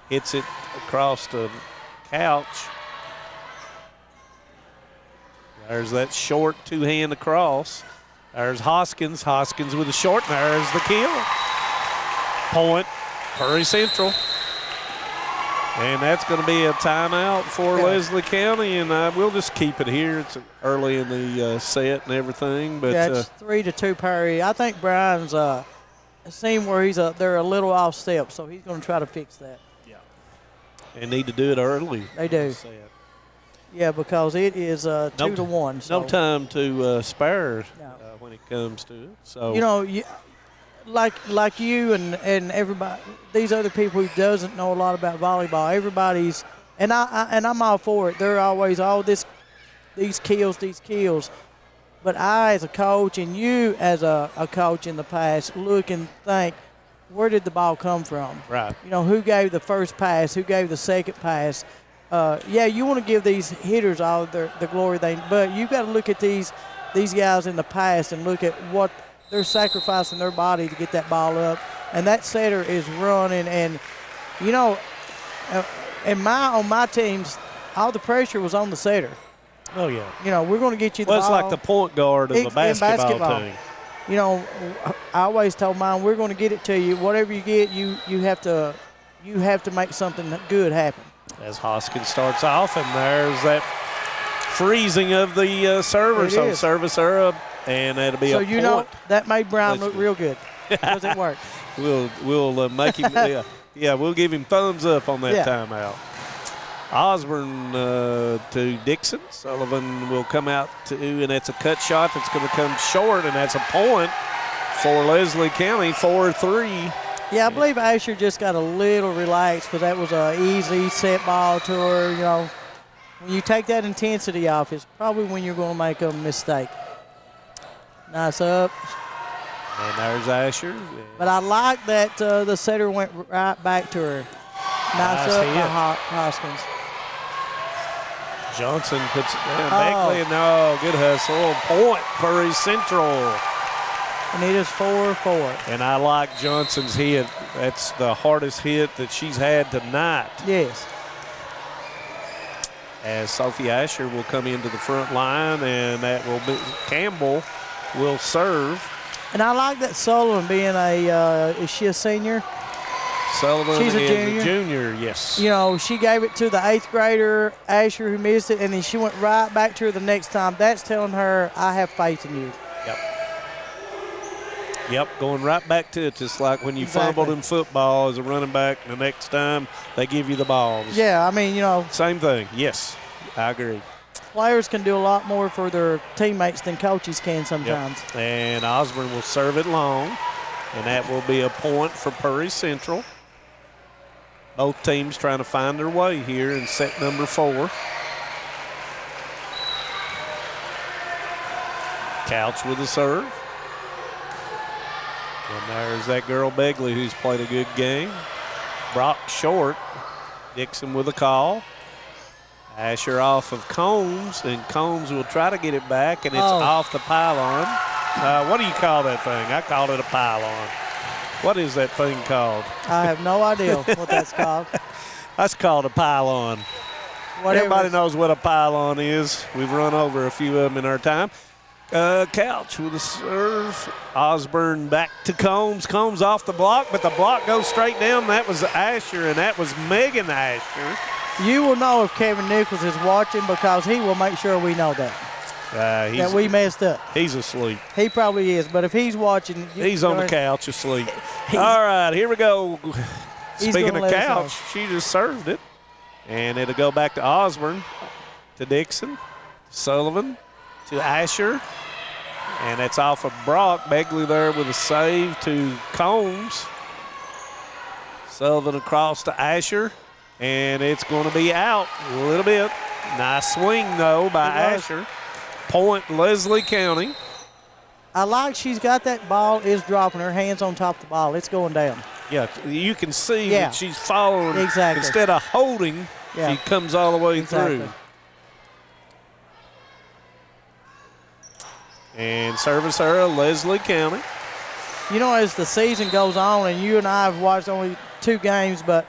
Speaker 4: Hits it across the couch. There's that short two-hand across. There's Hoskins. Hoskins with a short, and there's the kill. Point, Perry Central. And that's going to be a timeout for Leslie County, and we'll just keep it here. It's early in the set and everything. But
Speaker 5: it's 3-2 Perry. I think Brian's seen where they're a little off step, so he's going to try to fix that.
Speaker 4: Yeah. They need to do it early.
Speaker 5: They do. Yeah, because it is 2-1. So.
Speaker 4: No time to spare when it comes to it. So
Speaker 5: you know, like you and everybody, these other people who doesn't know a lot about volleyball, everybody's and I'm all for it. They're always these kills. But I, as a coach, and you as a coach in the past, look and think, where did the ball come from?
Speaker 4: Right.
Speaker 5: You know, who gave the first pass? Who gave the second pass? You want to give these hitters all the glory but you've got to look at these guys in the past and look at what they're sacrificing their body to get that ball up. And that setter is running. And, you know, on my teams, all the pressure was on the setter.
Speaker 4: Oh, yeah.
Speaker 5: You know, we're going to get you the
Speaker 4: ball.
Speaker 5: It's
Speaker 4: like the point guard of a basketball team.
Speaker 5: You know, I always told mine, we're going to get it to you. Whatever you get, you have to make something good happen.
Speaker 4: As Hoskins starts off, and there's that freezing of the server. So service her up, and that'll be a point. So, you know,
Speaker 5: that made Brown look real good because it worked.
Speaker 4: We'll make him, we'll give him thumbs up on that timeout. Osborne to Dixon. Sullivan will come out and that's a cut shot that's going to come short, and that's a point for Leslie County, 4-3.
Speaker 5: Yeah, I believe Asher just got a little relaxed because that was an easy set ball to her. You know, when you take that intensity off, it's probably when you're going to make a mistake. Nice up.
Speaker 4: And there's Asher.
Speaker 5: But I like that the setter went right back to her. Nice up by Hoskins.
Speaker 4: Johnson puts it down. Beckley, no, good hustle. Point, Perry Central.
Speaker 5: And it is 4-4.
Speaker 4: And I like Johnson's hit. That's the hardest hit that she's had tonight.
Speaker 5: Yes.
Speaker 4: As Sophie Asher will come into the front line, and that will be Campbell will serve.
Speaker 5: And I like that Sullivan being is she a senior?
Speaker 4: Sullivan
Speaker 5: She's
Speaker 4: is a junior, yes.
Speaker 5: You know, she gave it to the 8th grader, Asher, who missed it, and then she went right back to her the next time. That's telling her, I have faith in you.
Speaker 4: Yep, going right back to it, just like when you fumbled in football as a running back, the next time they give you the balls.
Speaker 5: Yeah, I mean, you know.
Speaker 4: Same thing, yes, I agree.
Speaker 5: Players can do a lot more for their teammates than coaches can sometimes.
Speaker 4: Yep. And Osborne will serve it long, and that will be a point for Perry Central. Both teams trying to find their way here in set number 4. Couch with the serve. And there's that girl Begley who's played a good game. Brock short. Dixon with a call. Asher off of Combs, and Combs will try to get it back, and it's off the pylon. What do you call that thing? I called it a pylon. What is that thing called?
Speaker 5: I have no idea what that's called.
Speaker 4: That's called a pylon. Everybody knows what a pylon is. We've run over a few of them in our time. Couch with a serve. Osborne back to Combs. Combs off the block, but the block goes straight down. That was Asher, and that was Megan Asher.
Speaker 5: You will know if Kevin Nichols is watching because he will make sure we know that. That we messed up.
Speaker 4: He's asleep.
Speaker 5: He probably is, but if he's watching.
Speaker 4: He's on the couch asleep. All right, here we go. Speaking of couch, she just served it. And it'll go back to Osborne, to Dixon, Sullivan, to Asher. And that's off of Brock. Begley there with a save to Combs. Sullivan across to Asher. And it's going to be out a little bit. Nice swing, though, by Asher. Point Leslie County.
Speaker 5: I like she's got that ball is dropping. Her hands on top of the ball. It's going down.
Speaker 4: Yeah, you can see that she's following.
Speaker 5: Exactly.
Speaker 4: Instead of holding, she comes all the way through. And service error, Leslie County.
Speaker 5: You know, as the season goes on, and you and I have watched only 2 games, but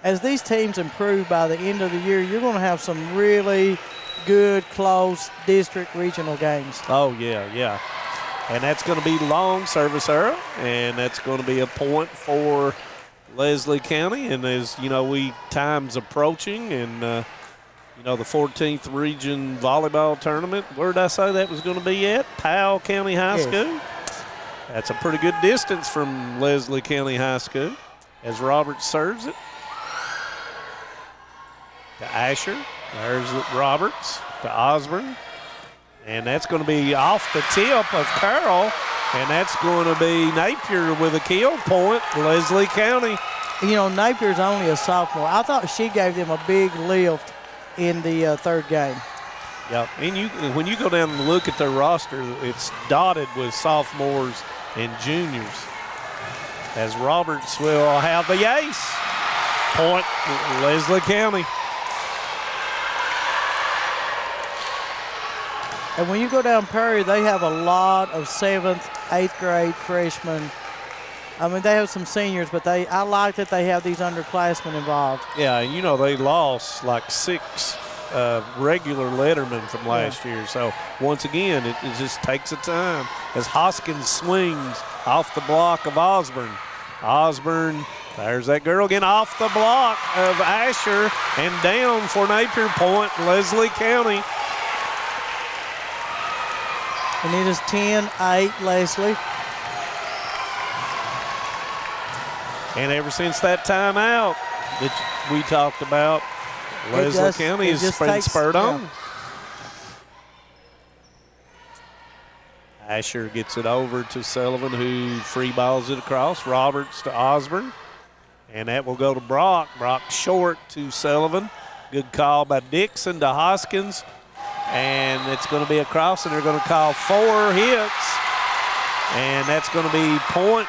Speaker 5: as these teams improve by the end of the year, you're going to have some really good, close district regional games.
Speaker 4: Oh, yeah. And that's going to be long service error, and that's going to be a point for Leslie County. And as, you know, time's approaching, and, you know, the 14th region volleyball tournament, where did I say that was going to be at? Powell County High School. That's a pretty good distance from Leslie County High School as Roberts serves it. To Asher. There's Roberts to Osborne. And that's going to be off the tip of Carroll. And that's going to be Napier with a kill point, Leslie County.
Speaker 5: You know, Napier's only a sophomore. I thought she gave them a big lift in the 3rd game.
Speaker 4: Yep. And when you go down and look at their roster, it's dotted with sophomores and juniors. As Roberts will have the ace. Point, Leslie County.
Speaker 5: And when you go down Perry, they have a lot of 7th, 8th grade freshmen. I mean, they have some seniors, but I like that they have these underclassmen involved.
Speaker 4: Yeah, and you know they lost like 6 regular lettermen from last year. So once again, it just takes a time as Hoskins swings off the block of Osborne. Osborne, there's that girl again off the block of Asher and down for Napier. Point, Leslie County.
Speaker 5: And it is 10-8, Leslie.
Speaker 4: And ever since that timeout that we talked about, Leslie County has been spurred on. Asher gets it over to Sullivan, who free balls it across. Roberts to Osborne. And that will go to Brock. Brock short to Sullivan. Good call by Dixon to Hoskins. And it's going to be across, and they're going to call 4 hits. And that's going to be point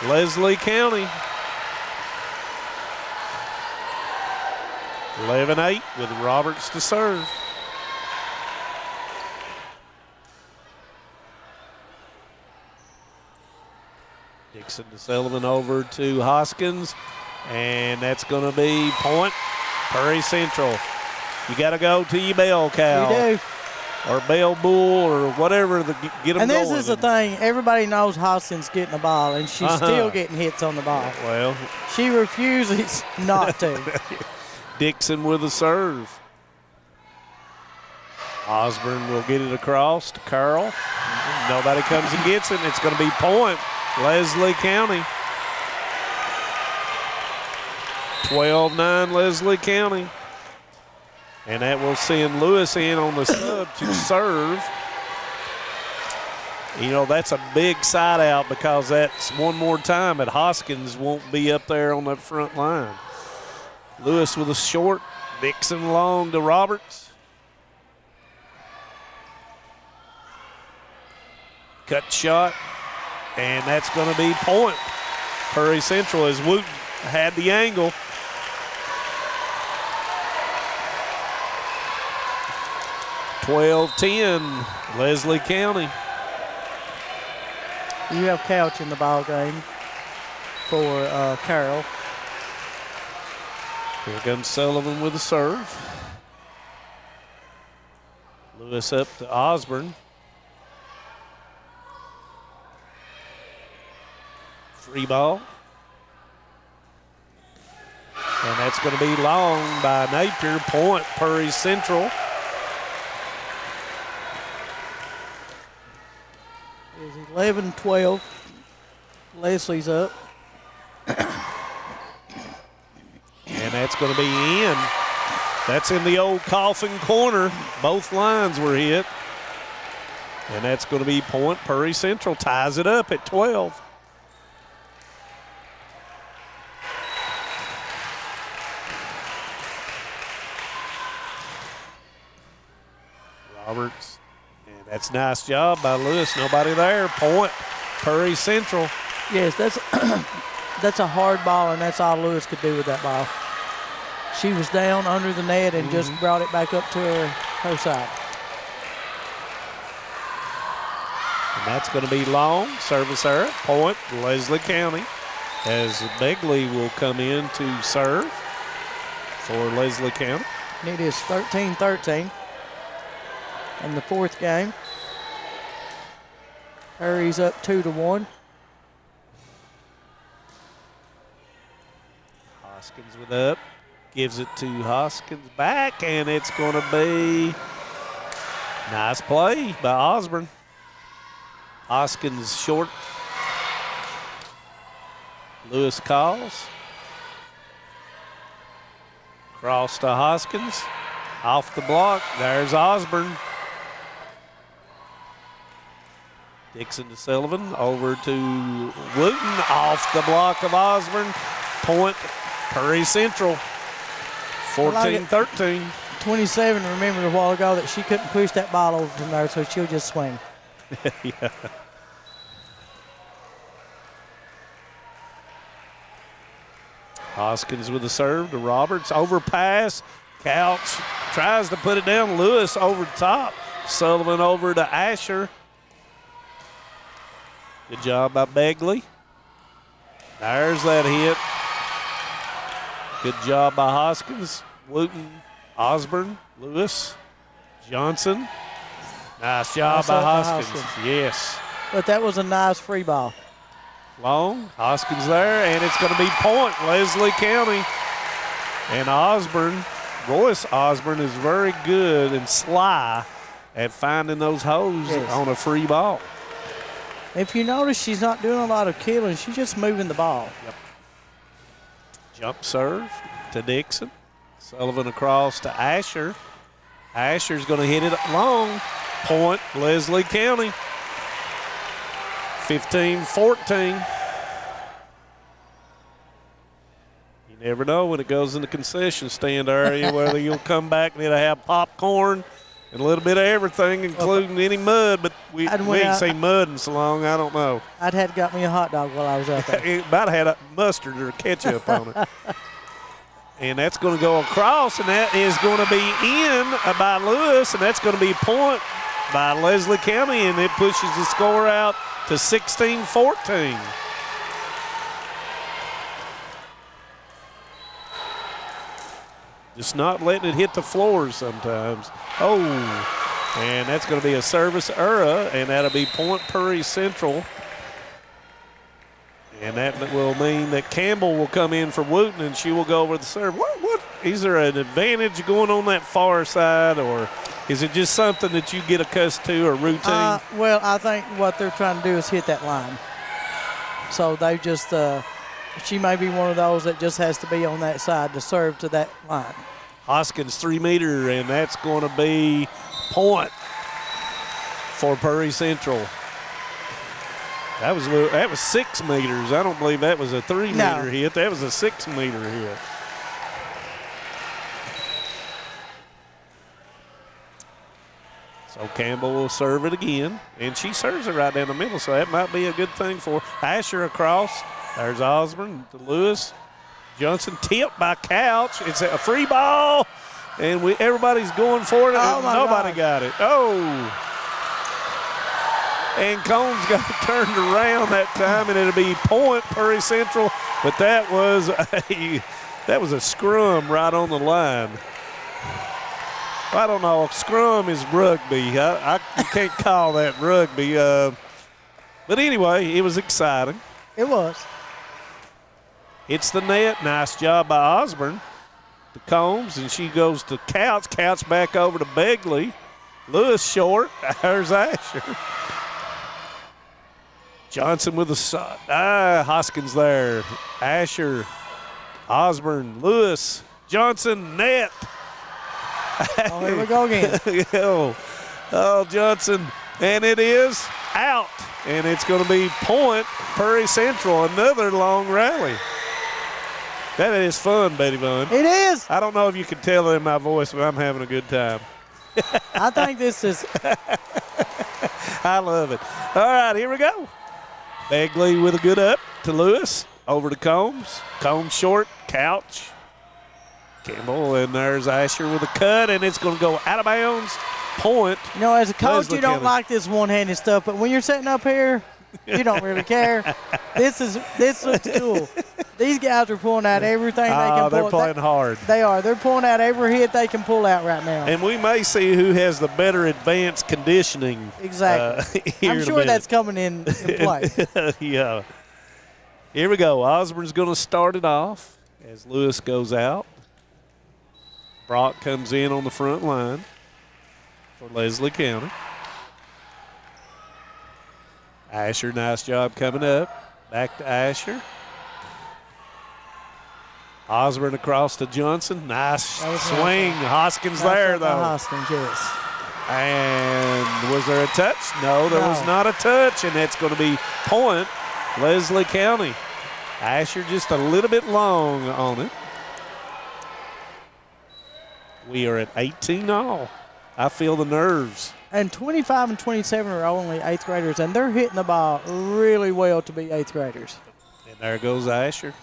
Speaker 4: Leslie County. 11-8 with Roberts to serve. Dixon to Sullivan over to Hoskins, and that's going to be point Prairie Central. You got to go to your bell cow.
Speaker 5: You do.
Speaker 4: Or bell bull or whatever to get them
Speaker 5: And this
Speaker 4: going.
Speaker 5: is the thing. Everybody knows Hoskins getting the ball, and she's still getting hits on the ball.
Speaker 4: Well.
Speaker 5: She refuses not to.
Speaker 4: Dixon with a serve. Osborne will get it across to Carl. Nobody comes and gets it. It's going to be point Leslie County. 12-9 Leslie County. And that will send Lewis in on the sub to serve. You know, that's a big side out because that's one more time that Hoskins won't be up there on that front line. Lewis with a short, Dixon long to Roberts. Cut shot, and that's going to be point. Prairie Central as Wooten had the angle. (12-10) Leslie County.
Speaker 5: You have Couch in the ball game for Carroll.
Speaker 4: Here comes Sullivan with a serve. Lewis up to Osborne. Free ball. And that's going to be long by Napier. Point Prairie Central.
Speaker 5: It is 11-12. Leslie's up.
Speaker 4: And that's going to be in. That's in the old coffin corner. Both lines were hit. And that's going to be point. Prairie Central ties it up at 12. Roberts. And that's a nice job by Lewis. Nobody there. Point Prairie Central.
Speaker 5: Yes, that's a hard ball, and that's all Lewis could do with that ball. She was down under the net and just brought it back up to her side.
Speaker 4: And that's going to be long. Service error. Point Leslie County as Begley will come in to serve for Leslie County.
Speaker 5: And it is 13-13 in the fourth game. Prairie's up 2-1.
Speaker 4: Hoskins with up. Gives it to Hoskins back, and it's going to be nice play by Osborne. Hoskins short. Lewis calls. Cross to Hoskins. Off the block. There's Osborne. Dixon to Sullivan. Over to Wooten. Off the block of Osborne. Point Prairie Central. 14-13.
Speaker 5: 27 remembered a while ago that she couldn't push that ball over from there, so she'll just swing.
Speaker 4: Yeah. Hoskins with the serve to Roberts. Overpass. Couch tries to put it down. Lewis over the top. Sullivan over to Asher. Good job by Begley. There's that hit. Good job by Hoskins. Wooten, Osborne, Lewis, Johnson. Nice job by Hoskins. Yes.
Speaker 5: But that was a nice free ball.
Speaker 4: Long, Hoskins there, and it's going to be point, Leslie County. And Osborne, Royce Osborne is very good and sly at finding those holes on a free ball.
Speaker 5: If you notice, she's not doing a lot of killing. She's just moving the ball.
Speaker 4: Yep. Jump serve to Dixon. Sullivan across to Asher. Asher's going to hit it long. Point, Leslie County. 15-14. You never know when it goes in the concession stand area whether you'll come back and it'll have popcorn and a little bit of everything, including any mud, but we ain't seen mud in so long, I don't know.
Speaker 5: I'd had got me a hot dog while I was out there.
Speaker 4: It might have had a mustard or ketchup on it. And that's going to go across, and that is going to be in by Lewis, and that's going to be point by Leslie County, and it pushes the score out to 16-14. Just not letting it hit the floor sometimes. Oh, and that's going to be a service error, and that'll be point Prairie Central. And that will mean that Campbell will come in for Wooten, and she will go over the serve. What? Is there an advantage going on that far side, or is it just something that you get accustomed to or routine?
Speaker 5: Well, I think what they're trying to do is hit that line. So they just, she may be one of those that just has to be on that side to serve to that line.
Speaker 4: Hoskins 3-meter, and that's going to be point for Prairie Central. That was 6 meters. I don't believe that was a 3-meter hit. That was a 6-meter hit. So Campbell will serve it again, and she serves it right down the middle, so that might be a good thing for Asher across. There's Osborne to Lewis. Johnson tipped by Couch. It's a free ball, and everybody's going for it, and nobody got it. Oh. And Combs got turned around that time, and it'll be point Prairie Central. But that was a scrum right on the line. I don't know. Scrum is rugby. I can't call that rugby. But anyway, it was exciting.
Speaker 5: It was.
Speaker 4: Hits the net. Nice job by Osborne to Combs, and she goes to Couch. Couch back over to Begley. Lewis short. There's Asher. Johnson with a shot. Hoskins there. Asher, Osborne, Lewis, Johnson, net.
Speaker 5: Oh, here we go again.
Speaker 4: oh, Johnson. And it is out. And it's going to be point Prairie Central. Another long rally. That is fun, Betty Vaughn.
Speaker 5: It is.
Speaker 4: I don't know if you can tell in my voice, but I'm having a good time.
Speaker 5: I think this is.
Speaker 4: I love it. All right, here we go. Begley with a good up to Lewis. Over to Combs. Combs short. Couch. Campbell, and there's Asher with a cut, and it's going to go out of bounds. Point.
Speaker 5: You know, as a coach,
Speaker 4: Leslie
Speaker 5: you don't
Speaker 4: County.
Speaker 5: like this one-handed stuff, but when you're sitting up here, you don't really care. This looks cool. These guys are pulling out everything they can pull.
Speaker 4: They're playing hard.
Speaker 5: They are. They're pulling out every hit they can pull out right now.
Speaker 4: And we may see who has the better advanced conditioning.
Speaker 5: Exactly.
Speaker 4: Here
Speaker 5: I'm
Speaker 4: in a
Speaker 5: sure
Speaker 4: minute.
Speaker 5: that's coming in play.
Speaker 4: Yeah. Here we go. Osborne's going to start it off as Lewis goes out. Brock comes in on the front line for Leslie County. Asher, nice job coming up. Back to Asher. Osborne across to Johnson. Nice swing. Hoskins there, though.
Speaker 5: Hoskins, yes.
Speaker 4: And was there a touch? No, there was not a touch, and that's going to be point Leslie County. Asher just a little bit long on it. We are at 18 all. I feel the nerves.
Speaker 5: And 25 and 27 are only 8th graders, and they're hitting the ball really well to be 8th graders.
Speaker 4: And there goes Asher.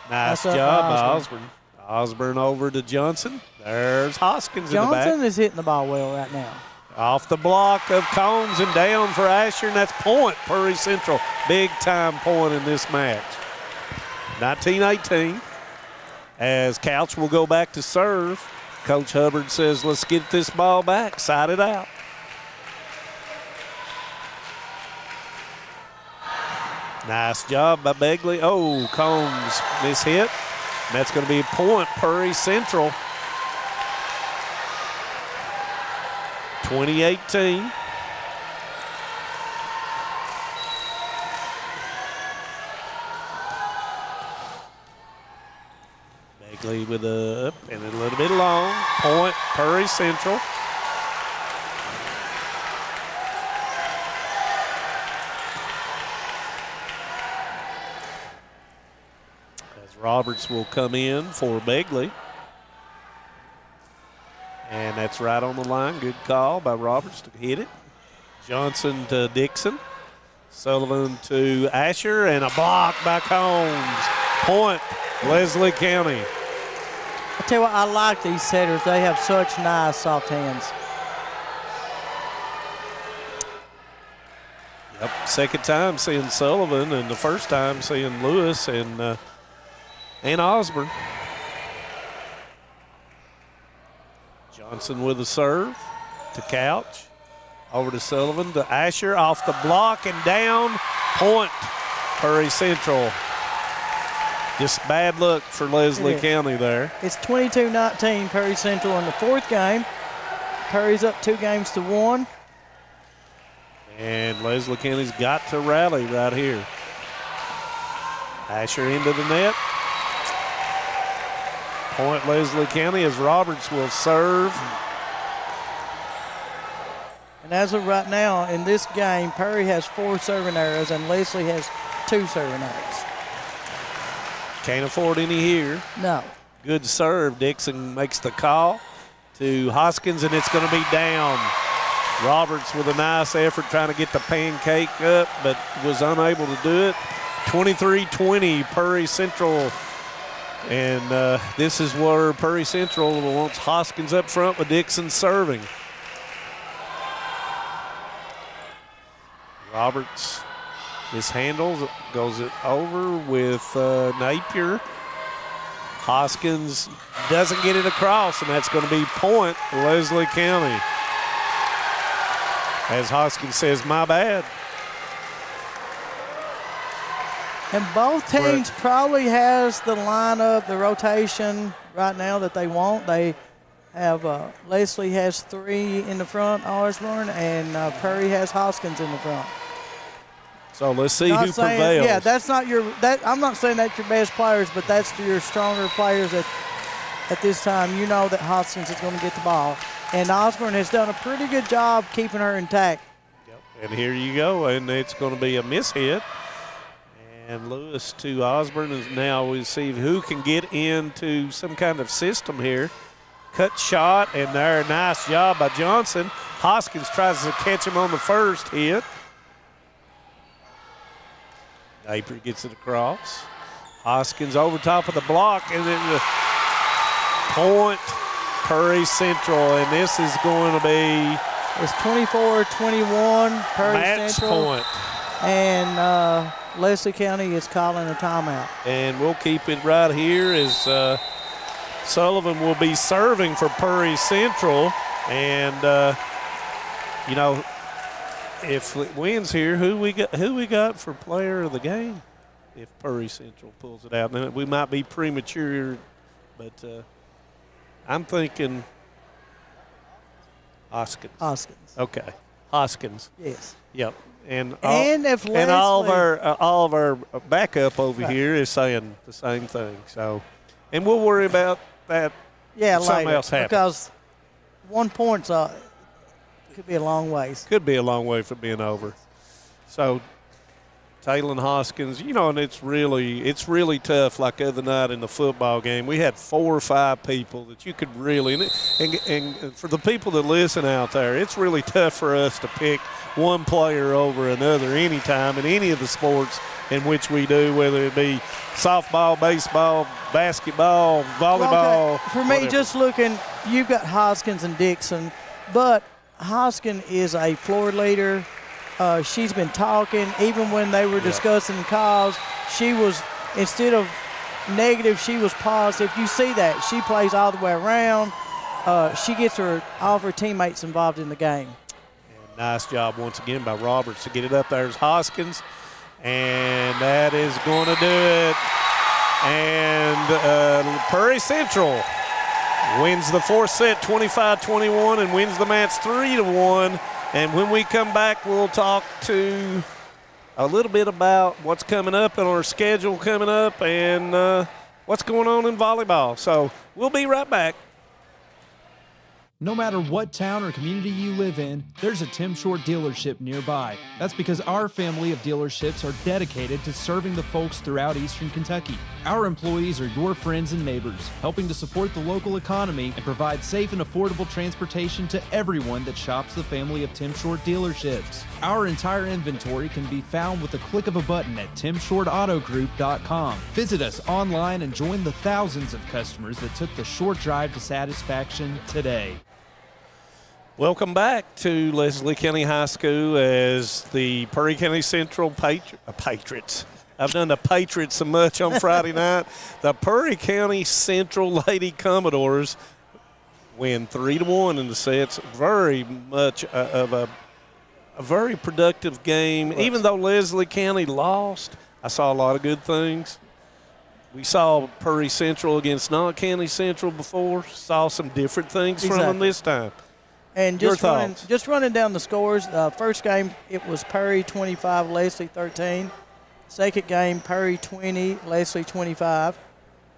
Speaker 4: Nice job by Osborne. Osborne over to Johnson. There's Hoskins in the back.
Speaker 5: Johnson is hitting the ball well right now.
Speaker 4: Off the block of Combs and down for Asher, and that's point Prairie Central. Big time point in this match. 19-18 as Couch will go back to serve. Coach Hubbard says, let's get this ball back, side it out. Nice job by Begley. Oh, Combs mishit. And that's going to be a point, Prairie Central. 2018. Begley with a up and a little bit long. Point, Prairie Central. As Roberts will come in for Begley. And that's right on the line. Good call by Roberts to hit it. Johnson to Dixon. Sullivan to Asher, and a block by Combs. Point, Leslie County.
Speaker 5: I tell you what, I like these setters. They have such nice soft hands.
Speaker 4: Yep, second time seeing Sullivan, and the first time seeing Lewis and Osborne. Johnson with a serve to Couch. Over to Sullivan, to Asher, off the block and down. Point, Perry Central. Just bad luck for Leslie County there.
Speaker 5: It's 22-19 Perry Central in the fourth game. Perry's up 2-1.
Speaker 4: And Leslie County's got to rally right here. Asher into the net. Point Leslie County as Roberts will serve.
Speaker 5: And as of right now, in this game, Perry has 4 serving errors and Leslie has 2 serving errors.
Speaker 4: Can't afford any here.
Speaker 5: No.
Speaker 4: Good serve. Dixon makes the call to Hoskins, and it's going to be down. Roberts with a nice effort trying to get the pancake up, but was unable to do it. 23-20, Perry Central. And this is where Perry Central wants Hoskins up front with Dixon serving. Roberts mishandles, goes it over with Napier. Hoskins doesn't get it across, and that's going to be point Leslie County. As Hoskins says, my bad.
Speaker 5: And both teams probably has the lineup, the rotation right now that they want. They have Leslie has 3 in the front, Osborne, and Perry has Hoskins in the front.
Speaker 4: So let's see who prevails.
Speaker 5: Yeah, that's not your. I'm not saying that's your best players, but that's your stronger players at this time. You know that Hoskins is going to get the ball, and Osborne has done a pretty good job keeping her intact.
Speaker 4: Yep. And here you go, and it's going to be a miss hit. And Lewis to Osborne is now we see who can get into some kind of system here. Cut shot, and there, nice job by Johnson. Hoskins tries to catch him on the first hit. Napier gets it across. Hoskins over top of the block, and then the point Perry Central, and this is going to be
Speaker 5: it's 24-21 Perry
Speaker 4: match
Speaker 5: Central.
Speaker 4: Point.
Speaker 5: And Leslie County is calling a timeout.
Speaker 4: And we'll keep it right here as Sullivan will be serving for Perry Central. And, you know, if it wins here, who we got for player of the game? If Perry Central pulls it out, then we might be premature, but I'm thinking Hoskins.
Speaker 5: Hoskins.
Speaker 4: Okay, Hoskins.
Speaker 5: Yes.
Speaker 4: Yep. And
Speaker 5: if Leslie,
Speaker 4: and all of our backup over here is saying the same thing. So, and we'll worry about that.
Speaker 5: Yeah,
Speaker 4: if something
Speaker 5: later,
Speaker 4: else happens.
Speaker 5: because 1 point could be a long ways.
Speaker 4: Could be a long way from being over. So, Taylor Hoskins, you know, and it's really tough. Like the other night in the football game, we had 4 or 5 people that you could really, and for the people that listen out there, it's really tough for us to pick one player over another anytime in any of the sports in which we do, whether it be softball, baseball, basketball, volleyball.
Speaker 5: Okay. For me,
Speaker 4: whatever.
Speaker 5: just looking, you've got Hoskins and Dixon, but Hoskins is a floor leader. She's been talking. Even when they were discussing calls, she was, instead of negative, she was positive. You see that. She plays all the way around. She gets all of her teammates involved in the game.
Speaker 4: And nice job once again by Roberts to get it up there as Hoskins. And that is going to do it. And Perry Central wins the fourth set 25-21 and wins the match 3-1. And when we come back, we'll talk to a little bit about what's coming up in our schedule coming up and what's going on in volleyball. So we'll be right back.
Speaker 16: No matter what town or community you live in, there's a Tim Short dealership nearby. That's because our family of dealerships are dedicated to serving the folks throughout Eastern Kentucky. Our employees are your friends and neighbors, helping to support the local economy and provide safe and affordable transportation to everyone that shops the family of Tim Short dealerships. Our entire inventory can be found with the click of a button at timshortautogroup.com. Visit us online and join the thousands of customers that took the short drive to satisfaction today.
Speaker 4: Welcome back to Leslie County High School as the Perry County Central Patriots. I've done the Patriots so much on Friday night. The Perry County Central Lady Commodores win 3-1 in the sets. Very much of a very productive game. Even though Leslie County lost, I saw a lot of good things. We saw Perry Central against Knott County Central before. Saw some different things from them this time.
Speaker 5: And
Speaker 4: Your
Speaker 5: just running down the scores, first game it was Perry 25, Leslie 13. Second game, Perry 20, Leslie 25.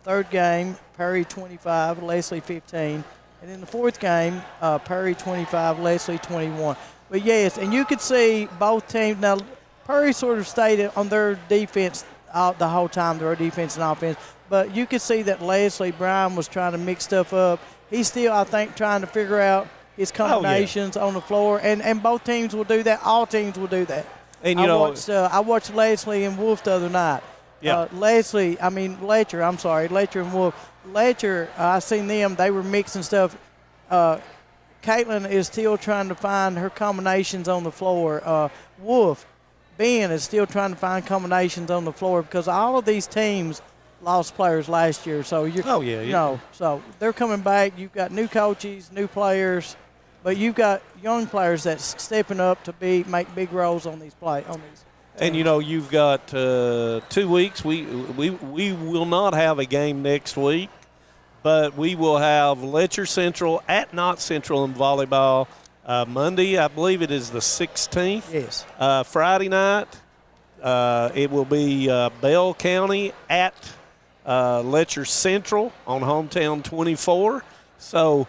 Speaker 5: Third game, Perry 25, Leslie 15. And in the fourth game, Perry 25, Leslie 21. But yes, and you could see both teams. Now, Perry sort of stayed on their defense the whole time, their defense and offense. But you could see that Leslie Brown was trying to mix stuff up. He's still, I think, trying to figure out his combinations on the floor. And both teams will do that. All teams will do that.
Speaker 4: And
Speaker 5: I watched Leslie and Wolf the other night.
Speaker 4: Yeah.
Speaker 5: Letcher and Wolf. Letcher, I seen them. They were mixing stuff. Caitlin is still trying to find her combinations on the floor. Wolf, Ben is still trying to find combinations on the floor because all of these teams lost players last year. So so they're coming back. You've got new coaches, new players, but you've got young players that's stepping up to make big roles on these
Speaker 4: And you've got 2 weeks. We will not have a game next week, but we will have Letcher Central at Knott Central in volleyball Monday. I believe it is the 16th.
Speaker 5: Yes.
Speaker 4: Friday night, it will be Bell County at Letcher Central on Hometown 24. So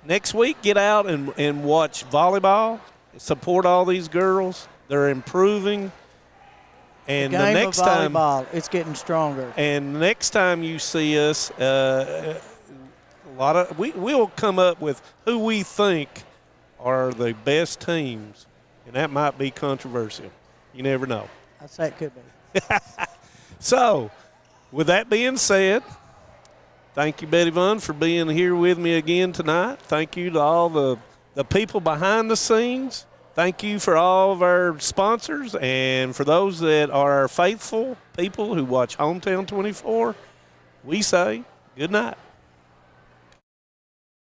Speaker 4: next week, get out and watch volleyball. Support all these girls. They're improving. And
Speaker 5: the game
Speaker 4: next
Speaker 5: of volleyball, it's getting stronger.
Speaker 4: And next time you see us, we'll come up with who we think are the best teams, and that might be controversial. You never know.
Speaker 5: I'd say it could be.
Speaker 4: So, with that being said, thank you, Betty Vaughn, for being here with me again tonight. Thank you to all the people behind the scenes. Thank you for all of our sponsors and for those that are our faithful people who watch Hometown 24. We say good night.